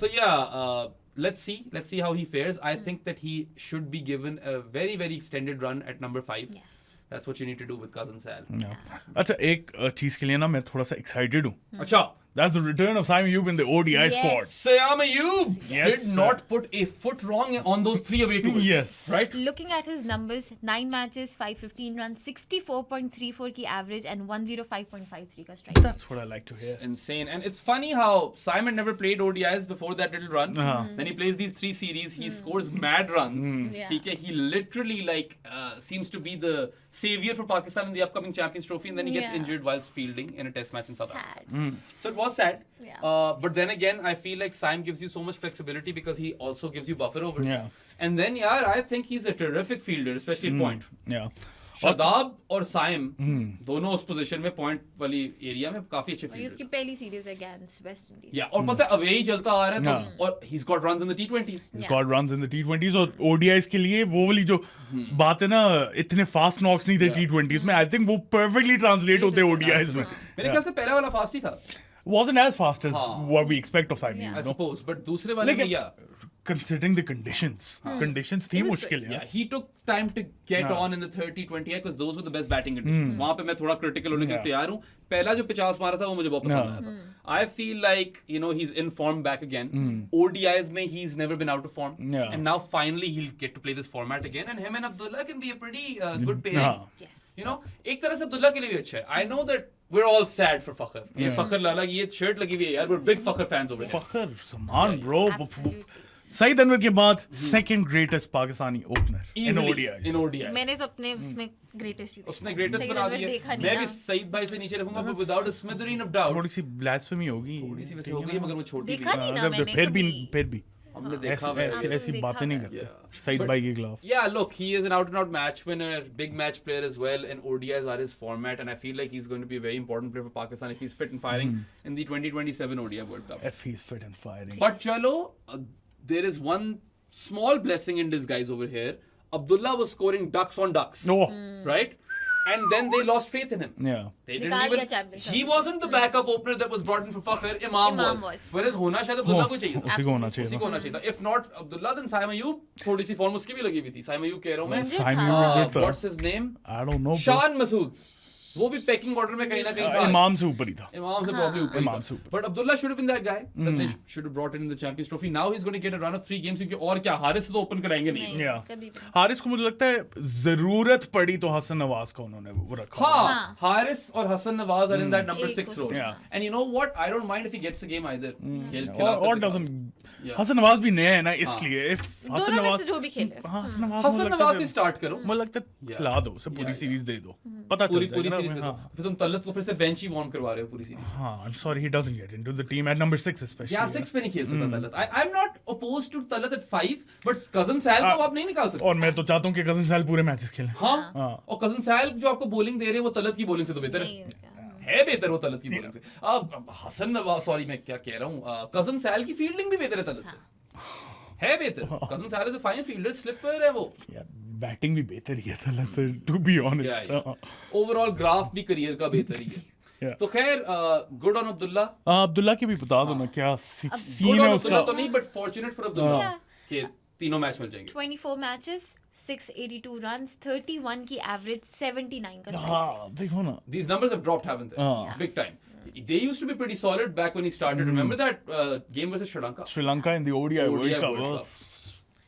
So yeah, let's see how he fares. I think that he should be given a very very extended run at number 5. Yes. That's what you need to do with Cousin Sal. Yeah. अच्छा एक चीज के लिए ना मैं थोड़ा सा excited हूँ. Acha. That's the return of Simon Ayub in the ODI Yes. squad. Sayam Ayub Yes, did sir. not put a foot wrong on those 3 away tours. Yes. Right? Looking at his numbers, 9 matches, 515 runs, 64.34 की average and 105.53 का strike. That's what I like to hear. It's insane. And it's funny how Simon never played ODIs before that little run. Then he plays these 3 series. He scores mad runs. Yeah. ठीक है? He literally seems to be the savior for Pakistan in the upcoming Champions Trophy, and then he gets Yeah. injured whilst fielding in a test match in South Africa. Sad. So it was sad. Yeah. But then again, I feel like Sim gives you so much flexibility because he also gives you buffer overs. Yeah. And then, yeah, I think he's a terrific fielder, especially at point. Yeah. Shadab और साइम दोनों उस position में point वाली area में काफी अच्छे वही उसकी फील्डर्स पहली सीरीज अगेंस्ट वेस्ट इंडीज. या और पता है अवे ही चलता आ रहा है Yeah. तो और he's got runs in the T20s. He's Yeah. got runs in the T20s और ODIs के लिए वो वाली जो बात है ना, इतने फास्ट नॉक्स नहीं थे Yeah. T20s में. I think वो perfectly translate होते हैं ODIs में. मेरे ख्याल से पहला वाला फास्ट ही था. Wasn't as fast as हाँ. what we expect of Simon. Yeah. I You know? suppose, but दूसरे वाले में लेकिन yeah. considering the conditions, conditions थी It was मुश्किल Yeah, यार. he took time to get Yeah. on in the 30 T20 because those were the best batting conditions. वहां पे मैं थोड़ा critical होने के लिए तैयार हूँ. पहला जो 50 मारा था वो मुझे बहुत पसंद Yeah. आया था. I feel like he's in form back again. ODIs में he's never been out of form, Yeah. and now finally he'll get to play this format again. And him and Abdullah can be a pretty good pairing. हाँ. Yes. एक तरह से अब्दुल्ला के लिए भी अच्छा है. I know that we're all sad for Fakhr. ये Fakhr लाला की ये शर्ट लगी हुई है यार. We're big Fakhr fans over here. फखर समान bro. Absolutely. सईद अनवर के बाद second greatest Pakistani opener in Easily ODIs. in ODIs. मैंने तो अपने उसमें ग्रेटेस्ट ही उसने ग्रेटेस्ट सईद बना अनवर दिया. देखा नहीं मैं ना. भी सईद भाई से नीचे रखूंगा but without a smitherein of doubt. थोड़ी सी ब्लास्फेमी होगी. थोड़ी सी वैसे हो गई है मगर वो छोटी देखा भी नहीं ना मैंने फिर भी कभी. फिर भी हमने देखा हुआ है. ऐसी ऐसी देखा बातें नहीं हुआ है. करते Yeah. सईद But- भाई के खिलाफ. Yeah, look, he is an out-and-out match winner, big match player as well, and ODIs are his format, and I feel like he's going to be a very important player for Pakistan if he's fit and firing in the 2027 ODI World Cup. If he's fit and firing. But chalo, there is one small blessing in disguise over here. Abdullah was scoring ducks on ducks, No. right? And then they lost faith in him. Yeah. They निकाल didn't दिया even. champions He wasn't the backup opener that was brought in for Fakhr. Imam Imam was. was. Whereas होना शायद अब्दुल्ला को चाहिए था. उसी को होना उसी चाहिए को होना चाहिए था. If not Abdullah, then Saim Ayub. थोड़ी सी फॉर्म उसकी भी लगी हुई थी. Saim Ayub कह रहा हूँ मैं. Injured Simon था. injured था. What's his name? I don't know. bro. Shan Masood. वो भी पैकिंग ऑर्डर में कहीं ना कहीं था. इमाम से ऊपर ही था. Imam से probably ऊपर ही Imam था. से ऊपर. But Abdullah should have been that guy that they should have brought in the Champions Trophy. Now he's going to get a run of 3 games क्योंकि और क्या हारिस तो ओपन कराएंगे नहीं. नहीं, Yeah. कभी भी. हारिस को मुझे लगता है जरूरत पड़ी तो हसन नवाज का उन्होंने वो रखा. हाँ, Haris और Hassan Nawaz are in that number एक 6 role. Yeah. And you know what? I don't mind if he gets a game either. और doesn't Yeah. हसन नवाज भी नया है ना इसलिए if हसन दोनों में नवाज से जो भी खेले. हाँ, हसन नवाज हसन नवाज से स्टार्ट करो. मुझे लगता है खिला दो उसे पूरी Yeah, सीरीज दे दो पता चल पूरी जाएगा सीरीज दे ना. दो. फिर तुम तलत को फिर से बेंच ही वार्म करवा रहे हो पूरी सीरीज. हाँ, I'm sorry he doesn't get into the team at number 6 especially. या 6 पे नहीं खेल सकता Talat. I'm not opposed to Talat at 5, but cousin Sal को आप नहीं निकाल सकते. और मैं तो चाहता हूँ कि कजिन साल पूरे मैचेस खेलें. हाँ. हाँ. और cousin Sal जो आपको बॉलिंग दे रहे हैं वो तलत की बॉलिंग से तो बेहतर नहीं, है बेहतर वो तलत की बॉलिंग से. अब हसन नवाज, सॉरी मैं क्या कह रहा हूँ, cousin Sal की फील्डिंग भी बेहतर है तलत से. है बेहतर. cousin Sal is a fine fielder, slipper है वो. यार बैटिंग भी बेहतर ही है था से to be honest. Overall graph भी करियर का बेहतर ही है. Yeah. तो खैर गुड ऑन अब्दुल्ला. अब्दुल्ला की भी बता दो ना क्या गुड सीन ऑन है अब्दुल्ला उसका. तो नहीं but fortunate for Abdullah Yeah. कि तीनों मैच मिल जाएंगे. 24 मैचेस 682 runs 31 की एवरेज 79 का strike हाँ देखो ना. These numbers have dropped, haven't they? Yeah. Big time. They used to be pretty solid back when he started. Remember that game versus Sri Lanka? Sri Lanka in the ODI World ODI Cup World was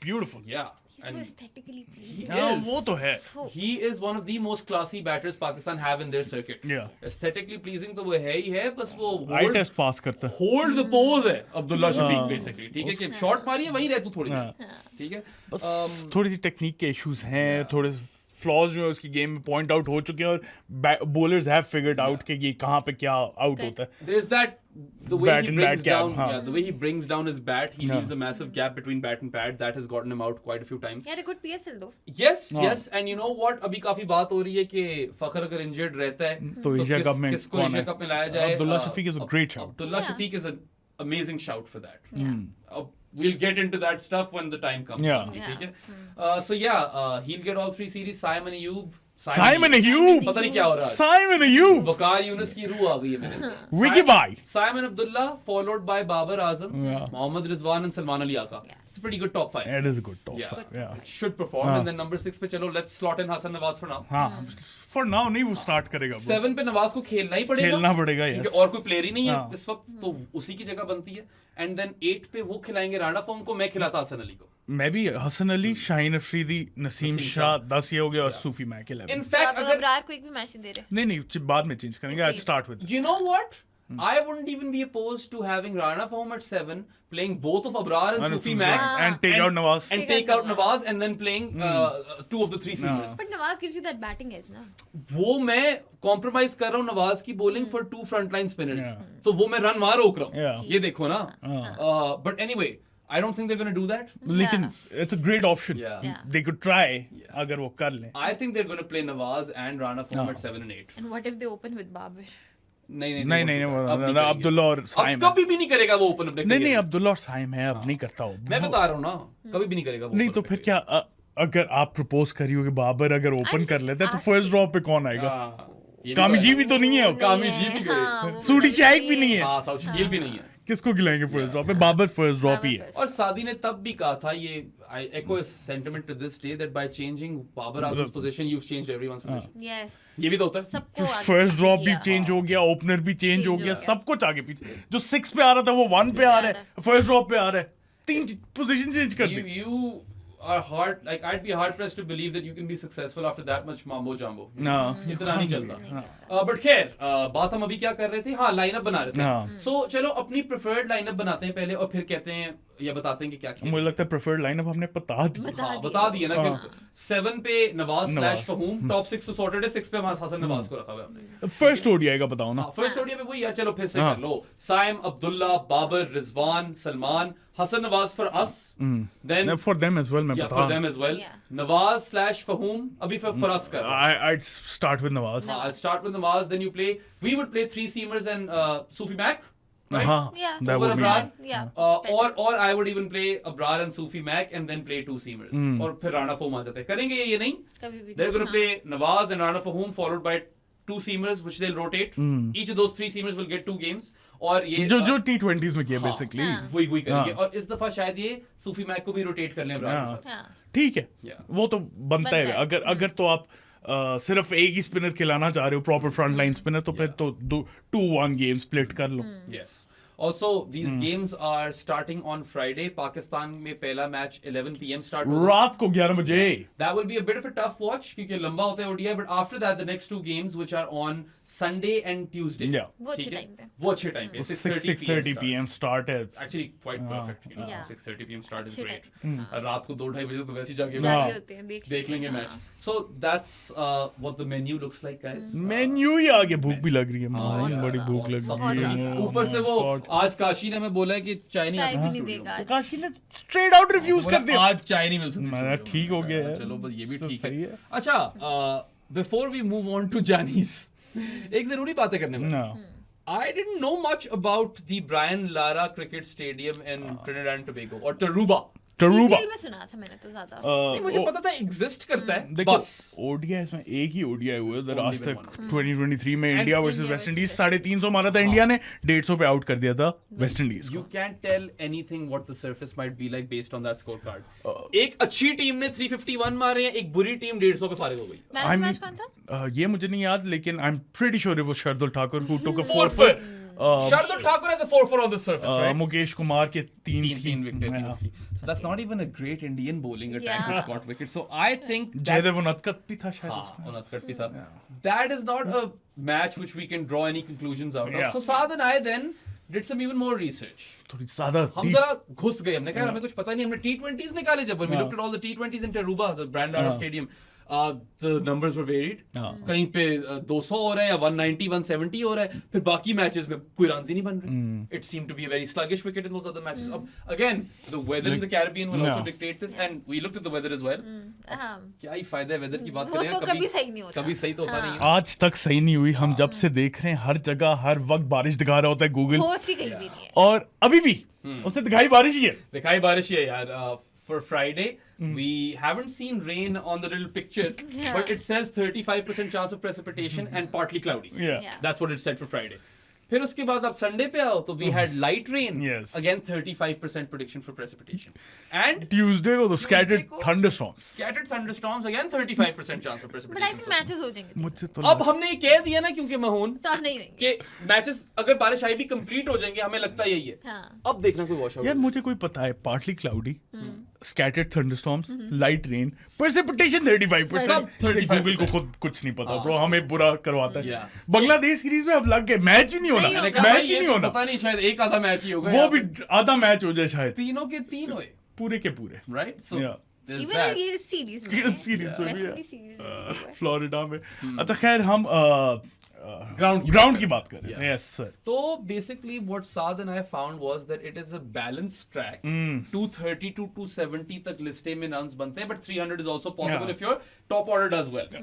beautiful. Yeah. He's so aesthetically pleasing. He is. वो तो है. So He is one of the most classy batters Pakistan have in their circuit. Yeah. Aesthetically pleasing तो वो है ही है, बस वो आई test pass करता है. hold the pose है अब्दुल्ला शफीक basically. ठीक है कि शॉट मारिए वहीं रह तू थोड़ी देर. ठीक है. बस थोड़ी सी टेक्निक के इश्यूज हैं, थोड़े फ्लॉज जो है उसकी गेम में पॉइंट आउट हो चुके हैं और बॉलर्स हैव फिगर्ड आउट कि ये कहाँ पे क्या आउट होता है. There's that the way Bat he and brings bat gap, down, हाँ. yeah, the way he brings down his bat, he leaves a massive gap between bat and pad that has gotten him out quite a few times. he had a good PSL though. Yes, हाँ. yes, and you know what? अभी काफी बात हो रही है कि फखर अगर injured रहता है तो एशिया कप में किसको कौन एशिया है? कप में लाया जाए? Abdullah Shafiq is a great shout. Abdullah Yeah. Shafiq is an amazing shout for that. We'll get into that stuff when the time comes. Yeah. ठीक है? So yeah, he'll get all 3 series. Simon Ayub. Simon Ayub. पता नहीं क्या हो रहा है. Simon Ayub. वकार यूनुस की रूह आ गई है मेरे. Wiki Bhai. Simon Abdullah followed by Babar Azam, Mohammad Rizwan and Salman Ali Aka. Yes. It's a pretty good top 5. It is a good top Yeah. 5. Yeah. Should perform. And then number 6 पे चलो, let's slot in Hasan Nawaz for now. हाँ. For now नहीं वो start करेगा. bro. 7 पे नवाज को खेलना ही पड़ेगा. खेलना पड़ेगा, yes. क्योंकि और कोई प्लेयर ही नहीं है हाँ. इस वक्त, तो उसी की जगह बनती है. एंड देन 8 पे वो खिलाएंगे राणा फॉर्म को, मैं खिलाता हसन अली को. मैं भी हसन अली, शाहीन अफरीदी, नसीम नसीम शाह शाह. 10 ये हो गया और सूफी मैक 11. इन तो फैक्ट आप अगर अबरार को एक भी मैच नहीं दे रहे. नहीं बाद में चेंज करेंगे. I'll start with you know what, I wouldn't even be opposed to having Rana Form at 7, playing both of Abrar and Sufi Mac, and take out Nawaz. and take out Nawaz, and then playing 2 of the 3 seamers. But Nawaz gives you that batting edge ना. वो मैं compromise कर रहा हूँ नवाज की bowling for 2 frontline spinners. Yeah. तो वो मैं रन वहां रोक रहा हूँ. Yeah. ये देखो ना. But anyway, I don't think they're going to do that. लेकिन it's a great option. Yeah. Yeah. They could try अगर वो कर लें. I think they're going to play Nawaz and Rana Form at 7 and 8. And what if they open with Babar? नहीं नहीं अब्दुल्ला और साइम. कभी भी नहीं करेगा वो ओपन अपने. नहीं अब्दुल्ला और साइम है, अब नहीं करता वो. मैं बता रहा हूँ ना, कभी भी नहीं करेगा वो. नहीं तो फिर क्या अगर आप प्रपोज करिए कि बाबर अगर ओपन कर लेता है तो फर्स्ट ड्रॉप पे कौन आएगा? कामिजी भी तो नहीं है अब. कामिजी भी करे. हाँ, वो सूडी मतलब शाइक भी ये- नहीं है. हाँ, साउथ शकील भी नहीं है. किसको खिलाएंगे फर्स्ट ड्रॉप पे? बाबर फर्स्ट ड्रॉप ही है. first. और सादी ने तब भी कहा था, ये I echo his sentiment to this day, that by changing Babar Azam's position, you've changed everyone's position. Yes. ये भी तो होता है. सबको आगे फर्स्ट पीछे ड्रॉप भी किया. चेंज हो गया, ओपनर भी चेंज Change हो हो गया, गया. सब कुछ आगे पीछे. जो 6 पे आ रहा था वो 1 पे आ रहा है, फर्स्ट ड्रॉप पे आ रहा है. 3 पोजीशन चेंज कर दी. You are hard, like I'd be hard pressed to believe that you can be successful after that much mambo jumbo. इतना नहीं चलता. बट खैर, बात हम अभी क्या कर रहे थे? हाँ, लाइनअप बना रहे थे. हाँ. सो चलो अपनी प्रेफर्ड लाइनअप बनाते हैं पहले, और फिर कहते हैं या बताते हैं कि क्या खेलें. मुझे लगता है प्रेफर्ड लाइनअप हमने बता दी. बता दिया ना कि 7 पे नवाज / फहूम, टॉप 6 तो सॉर्टेड है. 6 पे हम हसन नवाज को रखा हुआ है हमने. फर्स्ट ओडीआई का बताओ ना. फर्स्ट ओडीआई पे वही यार, चलो फिर से कर लो. Saim, Abdullah, Babar, Rizwan, Salman, Hasan Nawaz for us. Then for them as well मैं yeah, बता. for them as well. Yeah. Nawaz / Fahum. अभी for us कर. I'd start with Nawaz. I'll start with Nawaz. Then you play. We would play 3 seamers and Sufi Mac. Right? हाँ, Yeah. that Over would be. Abrar. Yeah. Or I would even play Abrar and Sufi Mac and then play 2 seamers. और फिर Rana Fahum आ जाते हैं. करेंगे ये नहीं? कभी भी They're going to हाँ. play Nawaz and Rana Fahum followed by 2 seamers which they'll rotate. Each of those 3 seamers will get 2 games. और ये जो T20s में किया बेसिकली. हाँ. वही करेंगे. हाँ. और इस दफा शायद ये Sufi Mac को भी rotate कर लें Abrar के साथ. हाँ. ठीक है. Yeah. वो तो बनता है. बनता है. अगर तो आप सिर्फ एक ही स्पिनर खिलाना चाह रहे हो, प्रॉपर फ्रंट लाइन स्पिनर, तो फिर तो 2-1 गेम स्प्लिट कर लो. Yes. Also, these games are starting on Friday. Pakistan में पहला मैच 11 PM start होगा. रात को 11 बजे. That will be a bit of a tough watch क्योंकि लंबा होता है ODI. But after that, the next 2 games which are on Sunday and Tuesday. Yeah. वो अच्छे ठीक है? टाइम पे. वो अच्छे टाइम पे. 6:30 PM start है. Actually, quite perfect. You know, Yeah. 6:30 PM start is अच्छे great. रात को 2-2:30 बजे तो वैसे ही जाके जागे होते हैं देख लेंगे match. So that's what the menu looks like, guys. Menu ही आगे भूख भी लग रही है. यार, बड़ी भूख लग बहुत रही ज़्यादा. है. ऊपर से वो God. आज काशी ने हमें बोला है कि चाय नहीं आ चाय भी सकती नहीं studio देगा में. आज. काशी ने स्ट्रेट आउट रिफ्यूज कर दिया. आज चाय नहीं मिल सकती मैंने studio में. ठीक हो गया है. चलो बस ये भी तो ठीक सही है. है. अच्छा, before we move on to जानीस, एक जरूरी बातें करने में. No. I didn't know much about the Brian Lara Cricket Stadium in Trinidad and Tobago, or Tarouba. टरूबा CPL में सुना था मैंने तो ज्यादा। नहीं, मुझे पता था एग्जिस्ट करता है देखो बस। ओडीआई में एक ही ओडीआई हुआ है only आज been तक one. 2023 में India versus India West versus Indies West 350 मारा था इंडिया ने, 150 पे आउट कर दिया था वेस्ट इंडीज You को। can't tell anything what the surface might be like based on that scorecard. एक अच्छी टीम ने 351 मारे हैं, एक बुरी टीम 150 पे फारिग हो गई। Man of I'm- the match कौन था? ये मुझे नहीं याद, लेकिन I am pretty sure it was Shardul Thakur who took a 4 4-4. Shardul Thakur has a 4-4 on the surface, right? Mukesh Kumar के तीन तीन विकेट थी हाँ। उसकी। So that's not even a great Indian bowling attack Yeah. which got wickets. So I think Jaydev that's Unadkat भी था शायद हाँ, उसमें। उनत्कट भी था। That is not a match which we can draw any conclusions out of. Yeah. So Saad and I then did some even more research. थोड़ी ज्यादा हम deep- जरा घुस गए, हमने कहा हमें कुछ पता नहीं, हमने T20s निकाले जब we हाँ। looked at all the T20s in Taruba, the Brandara हाँ। Stadium. The numbers were varied. हाँ। कहीं पे 200 हो रहा है या 190, 170 हो रहा है, फिर बाकी मैचेस में कोई runs ही नहीं बन रहे. It seemed to be a very sluggish wicket in those other matches. Again, the weather in the Caribbean will also Yeah. dictate this, and we looked at the weather as well. हाँ, क्या ही फायदा है weather की बात वो करें, तो कभी सही नहीं होता। कभी सही तो होता हाँ। नहीं है. आज तक सही नहीं हुई, हम जब से देख रहे हैं हर जगह हर वक्त बारिश दिखा रहा होता है गूगल, होती कहीं भी नहीं है। और अभी भी उसने दिखाई बारिश ही है। दिखाई बारिश ही है यार. For Friday, we haven't seen rain on the little picture, Yeah. but it says 35% chance of precipitation and partly cloudy. Yeah. Yeah. That's what it said for Friday. फिर उसके बाद आप संडे पे आओ तो we had light rain. Yes. Again 35% prediction for precipitation. And Tuesday को तो scattered को- thunderstorms. scattered thunderstorms, again 35% chance for but I precipitation. Think matches हो जाएंगे मुझसे तो अब हमने ये कह दिया ना क्योंकि महून तो आप नहीं देंगे। कि मैचेस अगर बारिश आई भी कंप्लीट हो जाएंगे, हमें लगता यही है. हाँ। अब देखना कोई वॉश यार आउट. मुझे कोई पता है, partly cloudy, scattered thunderstorms, light rain, precipitation 35%। सब 35%। गूगल को खुद कुछ नहीं पता हाँ। ब्रो, हमें बुरा करवाता है। Yeah. बांग्लादेश सीरीज में अब लग गए, मैच ही नहीं नहीं होना, होगा। कहा, मैच ही ये नहीं तो होना, पता नहीं, शायद एक आधा मैच ही होगा. वो यहाँ भी पे. आधा मैच हो जाए शायद, तीनों के तीन हुए, पूरे के पूरे right? So Yeah. there's even that. ये सीरीज में ये सीरीज में वेस्ट भी इंडीज सीरीज में भी हुआ है। फ्लोरिडा में। अच्छा खैर हम Ground ग्राउंड की की बात बात कर रहे Yeah. थे। Yes sir. So basically, what Saad and I found was that it is a balanced track. 230 to 270 तक लिस्टे में runs बनते हैं, but 300 is also possible Yeah. if your top order does well.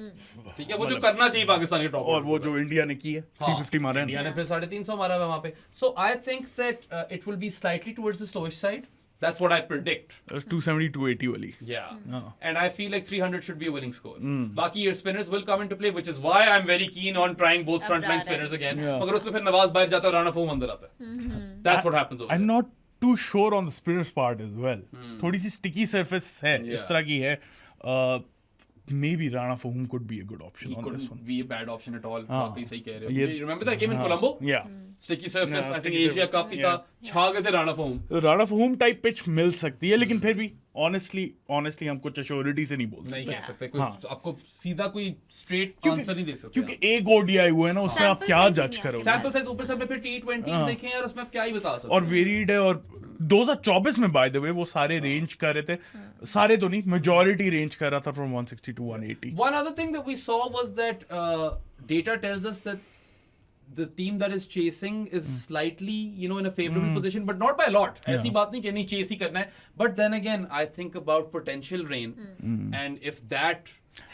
ठीक है, वो जो करना चाहिए पाकिस्तान के top और order वो को. जो इंडिया ने की है 350 मारे इंडिया हैं। ने फिर 350 मारा है वहाँ पे. So I think that it will be slightly towards the slowish side. That's what I predict. 270 280 वाली। Yeah. Oh. And I feel like 300 should be a winning score. Baki your spinners will come into play, which is why I'm very keen on trying both अब frontline Rana spinners भी again. Yeah. मगर उसमें फिर नवाज बाहर जाता है और राणा फहूम अंदर आता है. That's what happens over I'm there. not too sure on the spinners part as well. थोड़ी सी sticky surface है, इस Yeah. तरह की है। Maybe Rana Fahum could be a good option He on this couldn't one. be a bad option at all. हाँ. वाकई सही कह रहे हो. ये- You remember that game in हाँ. Colombo? Yeah. Sticky surface. Yeah, I think sticky Asia surface. Cup ही था. छा गए थे राणा फहूम. राणा फहूम टाइप पिच मिल सकती है, लेकिन फिर भी ऑनेस्टली हम कुछ अश्योरिटी से नहीं बोल नहीं सकते, कह Yeah. सकते. कोई हाँ. आपको सीधा कोई straight क्योंकि- आंसर नहीं दे सकते. क्योंकि एक ओडीआई हुआ है ना, उसमें आप Sample क्या size जज नहीं करोगे? आता। सैंपल साइज ऊपर से हमने फिर T20s हाँ. देखे हैं और उसमें आप क्या ही बता सकते और वेरिड है, और 2024 में बाय द वे वो सारे रेंज कर रहे थे, सारे तो नहीं, मेजॉरिटी रेंज कर रहा था from 160 to 180। One other thing that we saw was that data tells us that the team that is chasing is slightly, in a favorable position, but not by a lot. ऐसी बात नहीं कि नहीं chase ही करना है. But then again, I think about potential rain, and if that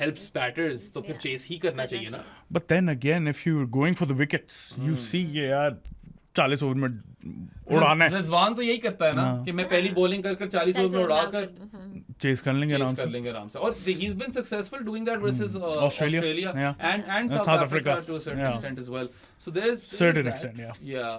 helps batters, तो फिर Yeah. chase ही करना चाहिए ना. But then again, if you're going for the wickets, you see ये यार 40 ओवर में उड़ाना है, रिजवान तो यही करता है ना कि मैं पहली बॉलिंग कर 40 ओवर में उड़ाकर चेस कर लेंगे आराम chase कर से। लेंगे आराम से. और he's been successful doing that versus Australia. Australia Yeah. and South South Africa Africa. to a certain Yeah. extent as well. So there's Certain that. extent, yeah. Yeah.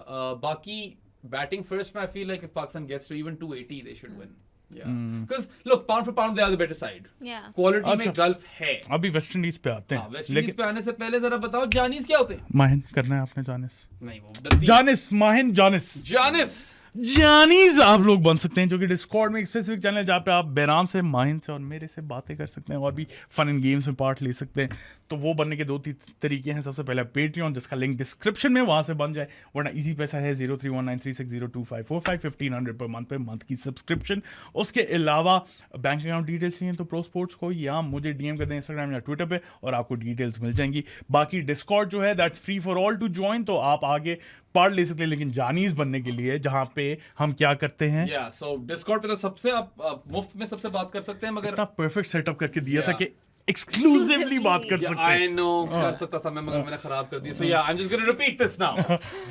Baki batting first, I feel like if Pakistan gets to even 280, they should win. Yeah. Because look, pound for pound, they are the better side. Yeah. Quality में अच्छा. Gulf है. अभी West Indies पे आते हाँ, हैं, West Indies लेकिन पे आने से पहले जरा बताओ जानिस क्या होते हैं? माहिन करना है आपने जानिस, नहीं वो डरती माहिन जानिस जानीज आप लोग बन सकते हैं, जो कि डिस्कॉर्ड में एक स्पेसिफिक चैनल है जहाँ पे आप बेराम से, माहिन से और मेरे से बातें कर सकते हैं और भी फन एंड गेम्स में पार्ट ले सकते हैं। तो वो बनने के 2 तरीके हैं। सबसे पहले पेट्रियन, जिसका लिंक डिस्क्रिप्शन में, वहाँ से बन जाए, वरना इजी पैसा है 0319360254 1500 पर मंथ की सब्सक्रिप्शन। उसके अलावा बैंक अकाउंट डिटेल्स चाहिए तो प्रो स्पोर्ट्स को या मुझे डीएम कर दें इंस्टाग्राम या ट्विटर पे और आपको डिटेल्स मिल जाएंगी। बाकी डिस्कॉर्ड जो है that's free for all to join, तो आप आगे पार्ट ले सकते हैं, लेकिन जानीज बनने के लिए जहाँ पे हम क्या करते हैं, सो डिस्कॉर्ड पे तो सबसे आप मुफ्त में सबसे बात कर सकते हैं, मगर इतना परफेक्ट सेटअप करके दिया था Yeah. कि एक्सक्लूसिवली बात कर सकते I हैं। know कर सकता था मैं मगर मैंने खराब कर दी. So yeah, I'm just going to repeat this now.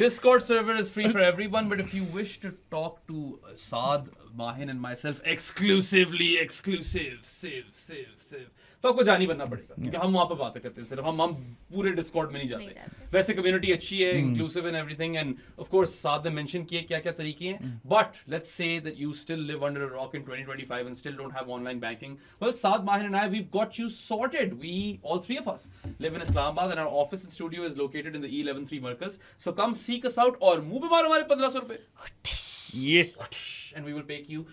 Discord server is free for everyone, but if you wish to talk to Saad, Mahin and myself exclusively, exclusive, तो आपको जानी बनना पड़ेगा क्योंकि हम वहाँ पे बातें करते हैं सिर्फ हम पूरे डिस्कॉर्ड में नहीं जाते. वैसे कम्युनिटी अच्छी है, inclusive and everything, end of course साथ ने मेंशन किए क्या क्या तरीके हैं. But let's say that you still live under a rock in 2025 and still don't have online banking. Well, Saad, Mahin and I, we've got you sorted. We all three of us live in Islamabad and our office and studio is located in the E113 Markaz. So come seek us out और मुंह पे मारो हमारे 1500 रुपए. ये And we will pay you.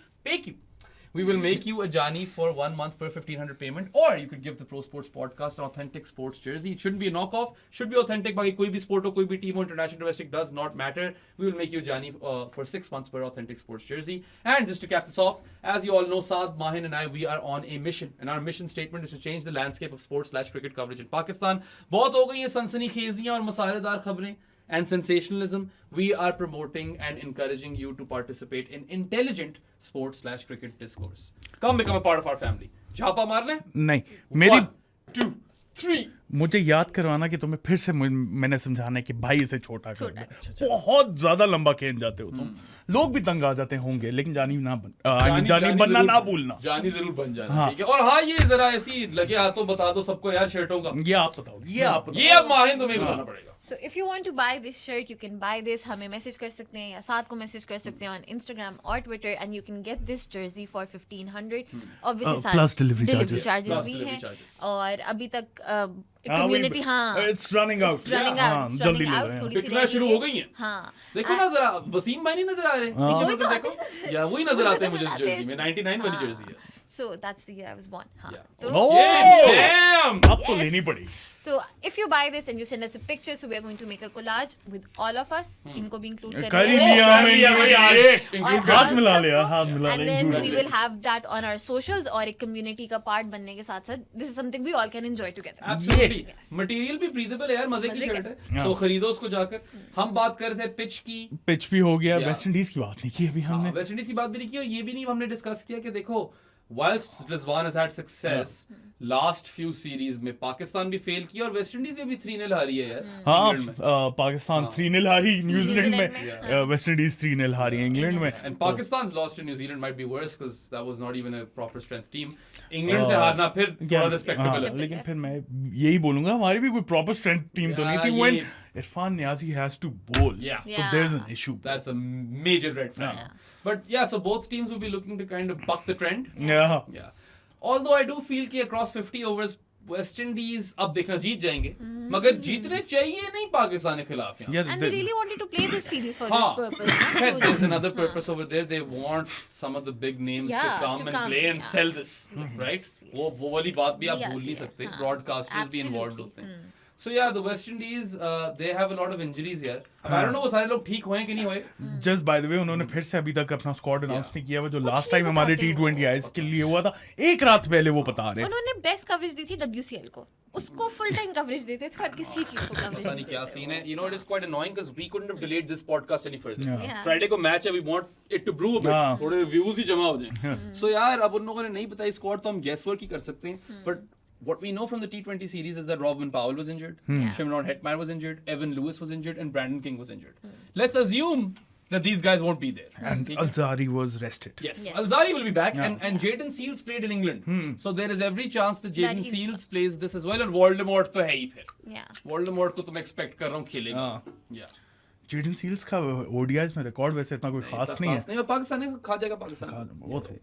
We will make you a Jani for 1 month per 1500 payment, or you could give the Pro Sports Podcast an authentic sports jersey. It shouldn't be a knockoff, should be authentic. Baki koi bhi sport ho, koi bhi team ho, international, domestic, does not matter. We will make you a Jani for 6 months per authentic sports jersey. And just to cap this off, as you all know, Saad, Mahin and I, we are on a mission. And our mission statement is to change the landscape of sports/cricket coverage in Pakistan. बहुत हो गई ये सनसनीखेजियां और मसालेदार खबरें and sensationalism. We are promoting and encouraging you to participate in intelligent sports/cricket discourse. Come become a part of our family. Jhapa मारना है? नहीं, मेरी 1, 2, 3. मुझे याद करवाना कि तुम्हें फिर से मैंने समझाना है कि भाई इसे छोटा कर दो. बहुत ज्यादा लंबा खेल जाते हो तुम. लोग भी तंग आ जाते होंगे, लेकिन जानी बनना ना भूलना. जानी जरूर बन जाना. ठीक है. और हाँ, ये जरा ऐसी लगे हाथों बता दो सबको यार शर्टों का. ये आप बताओ. ये अब माहिन तुम्हें बताना पड़ेगा. So if you want to buy this shirt, you can buy this. हमें मैसेज कर सकते हैं या साथ को मैसेज कर सकते हैं on Instagram or Twitter, and you can get this jersey for 1500. Obviously साथ plus delivery charges Plus भी delivery हैं. charges. और अभी तक कम्युनिटी It's running out. जल्दी आउट थोड़ी सी बिकना शुरू हो गई है. हाँ. देखो ना जरा, वसीम भाई नहीं नजर आ रहे. नीचे उधर देखो. या वही नजर आते हैं मुझे इस जर्सी में. 99 वाली जर्सी है. So that's the year I was born. हाँ. Yeah. तो Damn! अब तो लेनी पड़ी. So if you buy this and you send us a picture, so we are going to make a collage with all of us. इनको भी include कर ही करेंगे. लिया Include और कर. हाथ मिला लिया, सबको, हाथ मिला and लिया. then include we कर will have that on our socials और एक community का part बनने के साथ साथ this is something we all can enjoy together. Absolutely. Yes. Material भी ब्रीदेबल है यार, मजे की मजे शर्ट का. है. हाँ. सो खरीदो उसको जाकर. हम बात कर रहे थे पिच की. पिच भी हो गया. Yeah. वेस्ट इंडीज की बात नहीं की अभी हमने. वेस्ट इंडीज की बात भी नहीं की, और ये भी नहीं हमने डिस्कस किया कि देखो, whilst Rizwan has had success last few series में, पाकिस्तान भी फेल किया और वेस्ट इंडीज में भी 3-0 हारी है यार. हाँ, इंग्लैंड में. पाकिस्तान 3-0 हारी न्यूजीलैंड न्यूजीलैंड में. वेस्ट इंडीज 3-0 हारी इंग्लैंड में. And Pakistan's loss to New Zealand might be worse because that was not even a proper strength team. England से हारना फिर थोड़ा respectable है. लेकिन फिर मैं यही बोलूंगा, हमारी भी कोई प्रॉपर स्ट्रेंथ टीम तो नहीं थी. ये- when Irfan Niazi has to bowl, Yeah. so there's an issue. That's a major red flag. But yeah, so both teams will be looking to kind of buck the trend. Yeah. Yeah. Although I do feel कि across 50 overs West Indies अब देखना जीत जाएंगे, मगर जीतने चाहिए नहीं पाकिस्तान के खिलाफ यहाँ. Yeah, And they really wanted to play this series for हाँ. this purpose. There's another purpose over there. They want some of the big names Yeah, to come to and come, play and yeah. sell this, right? वो वाली बात भी आप Yeah, भूल नहीं yeah, सकते. हाँ. Broadcasters भी involved Absolutely. होते हैं. So yeah, the West Indies, they have a lot of injuries here. I don't know वो सारे लोग ठीक हुए कि नहीं हुए. Just by the way, उन्होंने फिर से अभी तक अपना स्क्वाड अनाउंस नहीं किया हुआ, जो कुछ लास्ट नहीं टाइम हमारे बताते T20 आईज के लिए हुआ था. एक रात पहले वो बता रहे. उन्होंने बेस्ट कवरेज दी थी WCL को. उसको फुल टाइम कवरेज देते थे और किसी चीज को कवरेज पता नहीं क्या सीन है. You know, it is quite annoying because we couldn't have delayed this podcast any further. Yeah. Friday को मैच है, we want it to brew a bit. हाँ. थोड़े व्यूज ही जमा हो जाएं. So यार, अब उन लोगों ने नहीं बताई स्क्वाड, तो हम गेस वर्क ही कर सकते हैं. But what we know from the T20 series is that Robin Powell was injured, Shimron Hetmyer was injured, Evan Lewis was injured, and Brandon King was injured. Let's assume that these guys won't be there. And Alzari was rested. Yes. Yes. Alzari will be back, and Jayden Seals played in England. So there is every chance that Jayden That he- Seals plays this as well, and Voldemort तो है ही फिर. Yeah. Voldemort को तो मैं expect कर रहा हूँ खेलेगा. हाँ. Yeah. जेडन सील्स का ओडीआईज में रिकॉर्ड वैसे इतना कोई खास नहीं है. नहीं, पाकिस्तान ने खा जाएगा पाकिस्तान.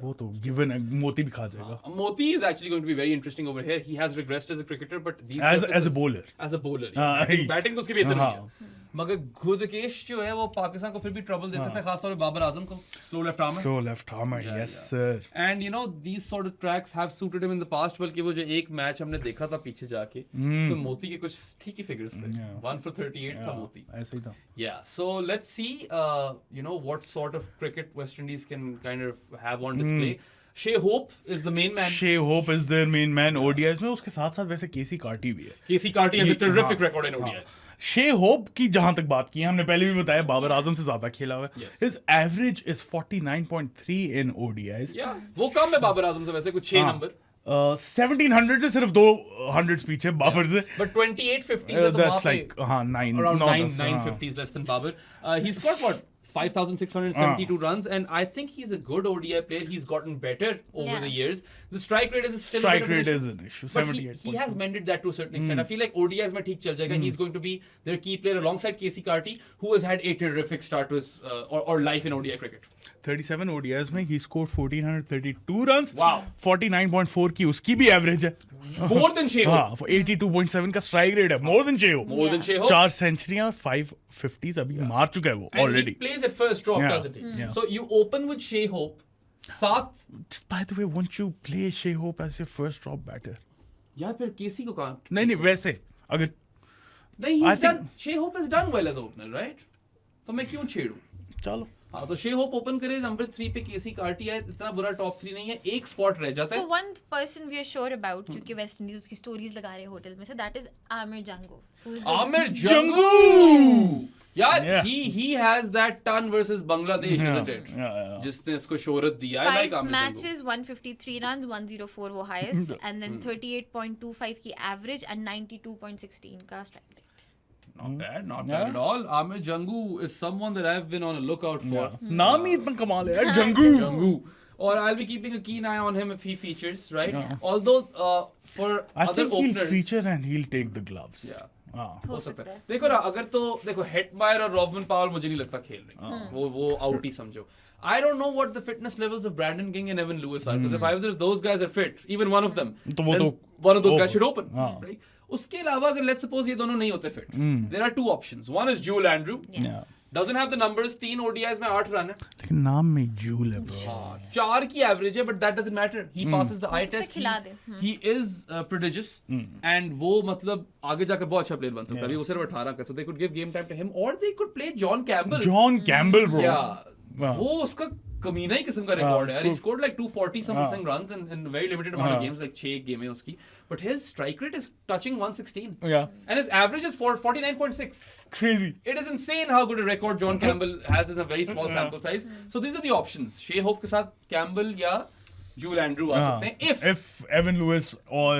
वो तो गिवन है. मोती भी खा जाएगा. Moti is actually going to be very interesting over here. He has regressed as a cricketer, but these As a surfaces- bowler. As a bowler. हाँ, Batting तो उसकी बेहतर हाँ. नहीं है. मगर गुदकेश जो है वो पाकिस्तान को फिर भी ट्रबल दे सकता है, खासतौर पे बाबर आजम को. Slow left arm. Slow left armer, yes sir. And you know, these sort of tracks have suited him in the past. बल्कि वो जो एक मैच हमने देखा था पीछे जाके, उसमें मोती के कुछ ठीक ही फिगर्स थे. 1 for 38 था मोती. ऐसे ही था. Yeah, so let's see, you know, what sort of cricket West Indies can kind of have on display. Shea Hope is the main man. Shea Hope is their main man ODIs में. उसके साथ साथ वैसे केसी Carti भी है. KC Carty has a terrific हाँ, record in ODIs. शे hope की जहां तक बात की, हमने पहले भी बताया बाबर आजम से ज्यादा खेला हुआ है. Yes. His average is 49.3 in ODIs. Yeah, वो कम है बाबर आजम से वैसे कुछ 6 नंबर. 1700 से सिर्फ 200 पीछे बाबर से. But 2850s are the That's mark like nine, around no, 950s less than Babar. He's got what 5,672 runs, and I think he's a good ODI player. He's gotten better over Yeah. the years. The strike rate is still Strike a bit of rate an is issue. an issue. But he 78. has mended that to a certain extent. I feel like ODIs mein theek chal jayega. He's going to be their key player alongside Casey Carty, who has had a terrific start to his or life in ODI cricket. 37 ODIs में he scored 1432 runs. Wow. 49.4 की उसकी भी average है. More than Shea Hope. हाँ, 82.7 का strike rate है. More than Shea Hope. More than Shea Hope. 4 सेंचुरियां और 5 50s अभी मार चुका है वो And already. he plays at first drop, Yeah. doesn't he? Yeah. So you open with Shea Hope. सात Just by the way, won't you play Shea Hope as your first drop batter? या फिर केसी को कहाँ? नहीं नहीं वैसे अगर नहीं, I he's think- done. Shea Hope has done well as opener, right? तो मैं क्यों छेड़ूं? चलो हाँ तो Shea Hope ओपन करे, नंबर 3 पे केसी कार्टी है, इतना बुरा टॉप 3 नहीं है, एक स्पॉट रह जाता So है. one person we are sure about, क्योंकि वेस्ट इंडीज उसकी स्टोरीज लगा रहे हैं होटल में से, that is Amir Jango. who's the- Aamir Jangu यार Yeah. he has that ton versus Bangladesh, Yeah. isn't it? Yeah. जिसने इसको शोहरत दी. I like 5 Amir Jangu. matches, 153 runs, 104 वो highest, and then 38.25 की average and 92.16 का strike rate. Not bad at all. Amir Jangu is someone that I've been on a lookout for. नाम ही इतना कमाल है यार Jangu. Jangu. Or I'll be keeping a keen eye on him if he features, right? Although for I other think he'll openers, feature and he'll take the gloves. Yeah. हाँ. हो सकता है. देखो ना, अगर तो देखो हेटमायर और रॉबमन पावल मुझे नहीं लगता खेल रहे. वो आउट ही समझो. I don't know what the fitness levels of Brandon King and Evan Lewis are, because if either of those guys are fit, even one of them, तो वो then तो one of those guys over. should open, right? उसके अलावा अगर let's suppose ये दोनों नहीं होते fit, there are two options. One is Joel Andrew, Yeah. doesn't have the numbers, 3 ODIs में 8 रन है. लेकिन नाम में जूल है bro. 4 की एवरेज है, but that doesn't matter. He passes the eye उससे test. खिला दे. He is prodigious, and वो मतलब आगे जाकर बहुत अच्छा प्लेयर बन सकता है. अभी वो सिर्फ 18 का, so they could give game time to him, or they could play John Campbell. John Campbell bro. Yeah, Wow. वो उसका कमीना ही किस्म का रिकॉर्ड है यार. He scored like 240 something runs in very limited amount of games, like 6 game है उसकी, but his strike rate is touching 116, Yeah. and his average is 49.6. Crazy. It is insane how good a record John Campbell has in a very small sample size. So these are the options. Shea Hope के साथ Campbell या Joel Andrew आ सकते हैं if Evan Lewis or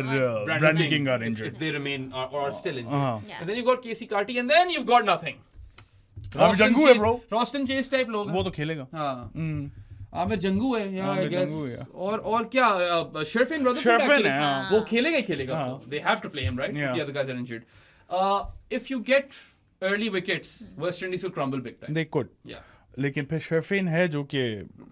Brandon King are injured. if they remain or are still injured. Yeah. And then you've got Casey Carty, and then you've got nothing. Amir Jangu है bro. Roston Chase type लोग हैं. वो तो खेलेगा. हाँ. आमिर जंगू है या आई Aamir guess. Jangu है. और क्या शर्फिन ब्रदरफोर्ड Sherfin actually. है, हाँ. वो खेलेगा ही खेलेगा. They have to play him, right? Yeah. The other guys are injured. If you get early wickets, West Indies will crumble big time. They could. Yeah. लेकिन फिर शर्फिन है जो कि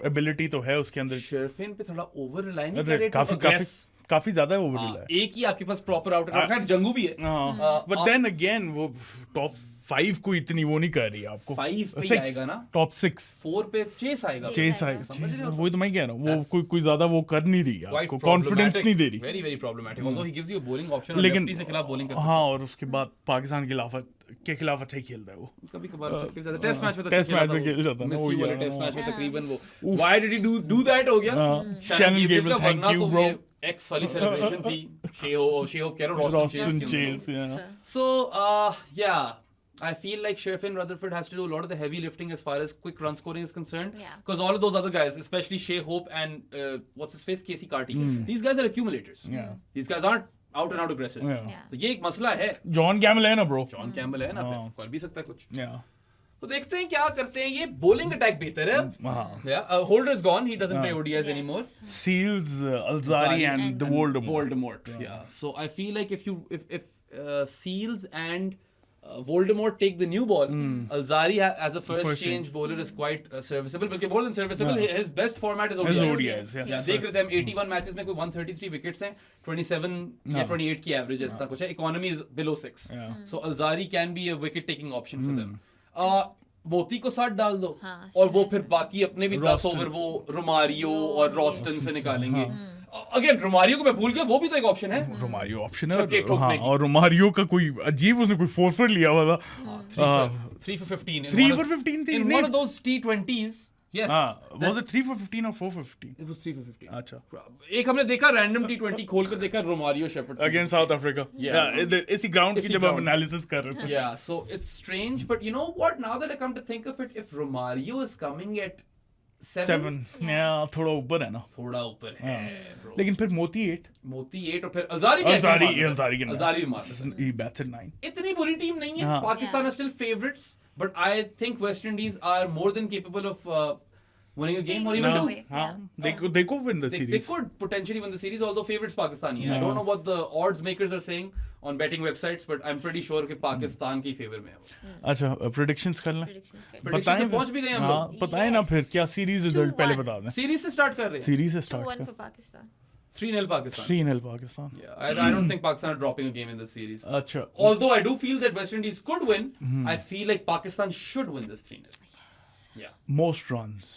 एबिलिटी तो है उसके अंदर. शर्फिन पे थोड़ा ओवर रिलाई नहीं कर अरे रहे. काफी ज्यादा ओवर हाँ, है. एक ही आपके पास प्रॉपर आउट है. खैर जंगू भी है. बट देन अगेन वो टॉप 5 को इतनी वो नहीं कर रही है आपको. 5 पे ही आएगा ना. टॉप 6 4 पे चेस आएगा. चेस आएगा. समझ रहे हो? वही तो मैं कह रहा हूँ. वो That's कोई ज्यादा वो कर नहीं रही है Quite आपको. Confidence problematic. नहीं दे रही. Very very problematic. Although he gives you a bowling option. लेकिन लेफ्टी से खिलाफ bowling कर सकता हाँ, और उसके बाद पाकिस्तान के खिलाफ अच्छा ही खेलता है वो. है. कभी कभार अच्छा खेल जाता है. टेस्ट मैच में टेस्ट मैच में खेल जाता है ना, मिस वो यू वाले यार. टेस्ट मैच में तकरीबन वो. Why did he do that हो गया? Shannon Gabriel, का thank वरना you, तो bro. ये X वाली celebration थी. Shea Hope कह रहा हूँ, Roston Roston Chase. Chase, yeah. So yeah. I feel like Sherfin Rutherford has to do a lot of the heavy lifting as far as quick run scoring is concerned. Yeah. Because all of those other guys, especially Shea Hope and what's his face, Casey Carty, these guys are accumulators. Yeah. These guys aren't out and out aggressors. Yeah. Yeah. तो ये एक मसला है. John camel है ना bro. John Campbell है ना, फिर कर भी सकता है कुछ. Yeah. तो देखते हैं क्या करते हैं. ये bowling attack बेहतर है. हाँ. Yeah, Holder's gone. He doesn't play ODIs anymore. Seals, Alzari and the Voldemort. Yeah. So I feel like if Seals and Voldemort take the new ball, Alzari as a first change bowler is quite serviceable. But more than serviceable, his best format is His ODIs. ODIs, yes. Yeah, देख रहे थे हम 81 matches में कोई 133 wickets हैं, 27 या 28 की average है, इतना कुछ है. Economy is below 6. So Alzari can be a wicket taking option for them. मोती को साथ डाल दो, हाँ, और वो फिर बाकी अपने भी 10 ओवर वो रोमारियो और रॉस्टन से निकालेंगे. अगेन रोमारियो को मैं भूल गया, वो भी तो एक ऑप्शन है. रोमारियो ऑप्शन छक्के है. ठोकने हाँ, की. और रोमारियो का कोई अजीब उसने कोई 4 for लिया हुआ था. 3 for 15. 3 for 15 थी. In नहीं. one of those T20s, yes. हाँ, was it 3 for 15 or 4 for 15? It was 3 for 15. अच्छा. एक हमने देखा रैंडम T20 खोल कर देखा Romario shepherd. Against South Africa. Yeah. इसी ग्राउंड की इसी जब हम ground. एनालिसिस कर रहे थे. Yeah, so it's strange, but you know what? Now that I come to think of it, if Romario is coming at 7 थोड़ा ऊपर है ना, थोड़ा ऊपर है bro. लेकिन फिर मोती 8, मोती 8 और फिर अल्जारी भी अल्जारी के अल्जारी भी मार सकता है. he bats at 9. इतनी बुरी टीम नहीं है. हाँ. Pakistan are still favorites, but I think West Indies are more than capable of winning a game or even No two. way. हाँ, they could win the They series. could potentially win the series, although favorites Pakistani hai. I Yeah. don't know what the odds makers are saying on betting websites, but I'm pretty sure कि पाकिस्तान की favor में है वो. अच्छा, predictions कर लें. Predictions कर Prediction से पहुंच भी गए हम हाँ, लोग. बताएं ना फिर क्या सीरीज रिजल्ट 2-1. पहले बता दें. सीरीज से स्टार्ट कर रहे हैं. सीरीज से 2-1 start for Pakistan. 3-0 Pakistan. 3-0 Pakistan. Yeah, I don't think Pakistan are dropping a game in this series. अच्छा, Although I do feel that West Indies could win, I feel like Pakistan should win this 3-0. Yeah. most runs.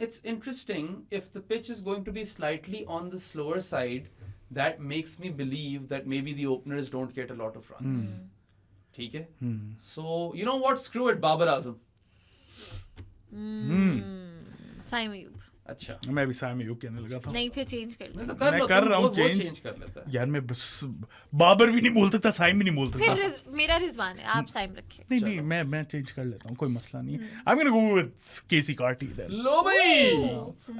It's interesting. If the pitch is going to be slightly on the slower side, that makes me believe that maybe the openers don't get a lot of runs. ठीक है? So, you know what? Screw it, Babar Azam. Saim Ayub. अच्छा. मैं भी साइम अयूब कहने लगा था. नहीं फिर चेंज कर मैं लो. तो कर मैं लो, कर तुम रहा हूँ वो change. change कर लेता है. यार मैं बस बाबर भी नहीं बोल सकता, साइम भी नहीं बोल सकता. फिर मेरा रिजवान है, आप साइम रखिए. नहीं मैं चेंज कर लेता हूँ, कोई मसला नहीं है. I am gonna go with Keacy Carty then. लो भाई.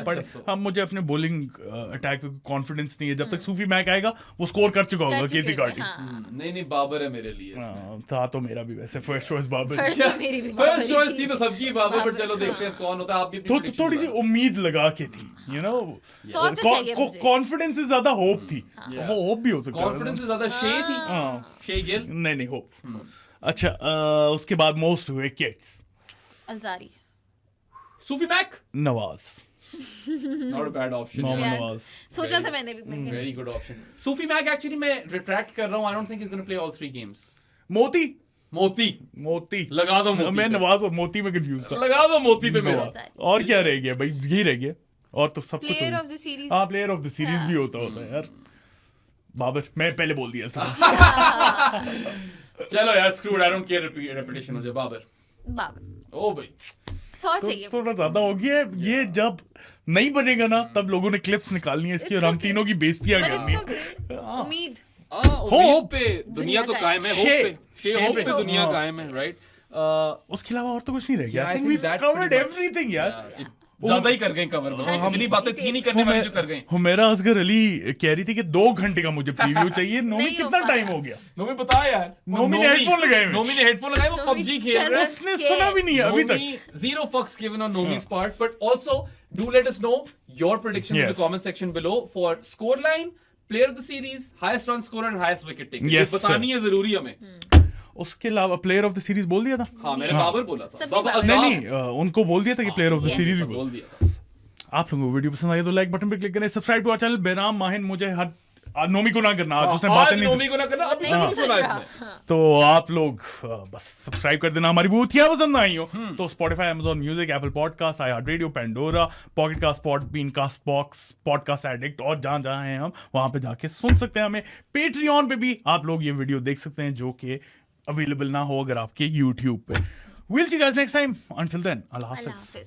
पर अच्छा, so. अब मुझे अपने बॉलिंग अटैक पे कॉन्फिडेंस नहीं है. जब तक सूफी मैक आएगा वो स्कोर कर चुका होगा केसी कार्टी. नहीं बाबर है मेरे लिए इसमें. हाँ, था तो मेरा भी वैसे फर्स्ट चॉइस बाबर. First मेरी भी फर्स्ट बाबर चॉइस ही थी तो सबकी बाबर, पर चलो देखते हैं कौन होता है. आप भी अपनी prediction थोड़ी सी बताओ. उम्मीद लगा के थी, यू नो. सौ तो चाहिए मुझे. कॉन्फिडेंस से ज्यादा होप थी. Yeah. वो होप भी हो सकता है. कॉन्फिडेंस से ज्यादा शे थी. हाँ. शे गिल. नहीं होप. अच्छा, उसके बाद मोस्ट विकेट्स. अल्जारी. सूफी मैक. Nawaz. Not a bad option. Mohammad Yeah. Nawaz. सोचा था मैंने भी. Very good option. सूफी मैक actually मैं retract कर रहा हूँ. I don't think he's going to play all 3 games. मोती. मोती. लगा दो मोती मैं पे. नवाज और मोती में कंफ्यूज था. लगा दो मोती पे मेरा. नवाज. और क्या रह गया भाई, यही रह गया. और तो सब कुछ प्लेयर हो ऑफ द सीरीज. हाँ, प्लेयर ऑफ द सीरीज भी होता है यार. बाबर, मैं पहले बोल दिया था. चलो यार, screwed. I don't care repetition हो जाए. बाबर. बाबर. ओ भाई. 100 चाहिए. थोड़ा ज्यादा हो गया. ये जब नहीं बनेगा ना, तब लोगों ने क्लिप्स निकालनी है इसकी और It's हम okay. तीनों की बेइज्जतियां But करनी it's है. okay. उम्मीद. होप पे दुनिया तो दुनिया कायम है. शे. होप पे होप. दुनिया हाँ. कायम है. राइट. उसके अलावा और तो कुछ नहीं रह गया. Yeah, I I think think we that covered pretty much- everything यार. ज्यादा ही कर गए कवर. हम इतनी बातें थी नहीं करने वाली जो कर गए. हुमैरा असगर अली कह रही थी कि 2 घंटे का मुझे प्रीव्यू चाहिए. नोमी नहीं हो कितना पाया. टाइम हो गया? नोमी बता यार. नोमी ने headphone लगाए हुए. नोमी ने हेडफोन लगाए. वो Nomi PUBG खेल रहा है. doesn't उसने care. सुना भी नहीं है अभी तक. Nomi, zero fucks given on Nomi's part, but also do let us know your prediction in the Yes. comment section below for scoreline, player of the series, highest run scorer and highest wicket taker. Yes, ये बतानी है जरूरी हमें. उसके अलावा player of the series बोल दिया था. हाँ, मैंने बाबर बोला था. सबने बाबर बाबर. नहीं अज़ाम उनको बोल दिया था कि player of the Yes. Series भी बोल. बोल दिया था. आप लोगों को वीडियो पसंद आई तो लाइक बटन पे क्लिक करें. Subscribe to our channel. बेनाम माहिन मुझे हर नोमी को ना करना आज उसने बातें आज नहीं नोमी को ना करना. अब नहीं नहीं सुन सुना रहा. इसने. तो आप लोग बस सब्सक्राइब कर देना. हमारी बूथियां पसंद आई हो तो Spotify, Amazon Music, Apple Podcast, iHeart Radio, Pandora, Pocket Cast, Podbean, Castbox, Podcast Addict और जहां जहां हैं हम वहां पे जाके सुन सकते हैं हमें. पेट्रियन पे भी आप लोग ये वीडियो देख सकते हैं जो कि अवेलेबल ना हो अगर आपके YouTube पे. We'll see you guys next time. Until then, Allah Allah Hafiz. Hafiz.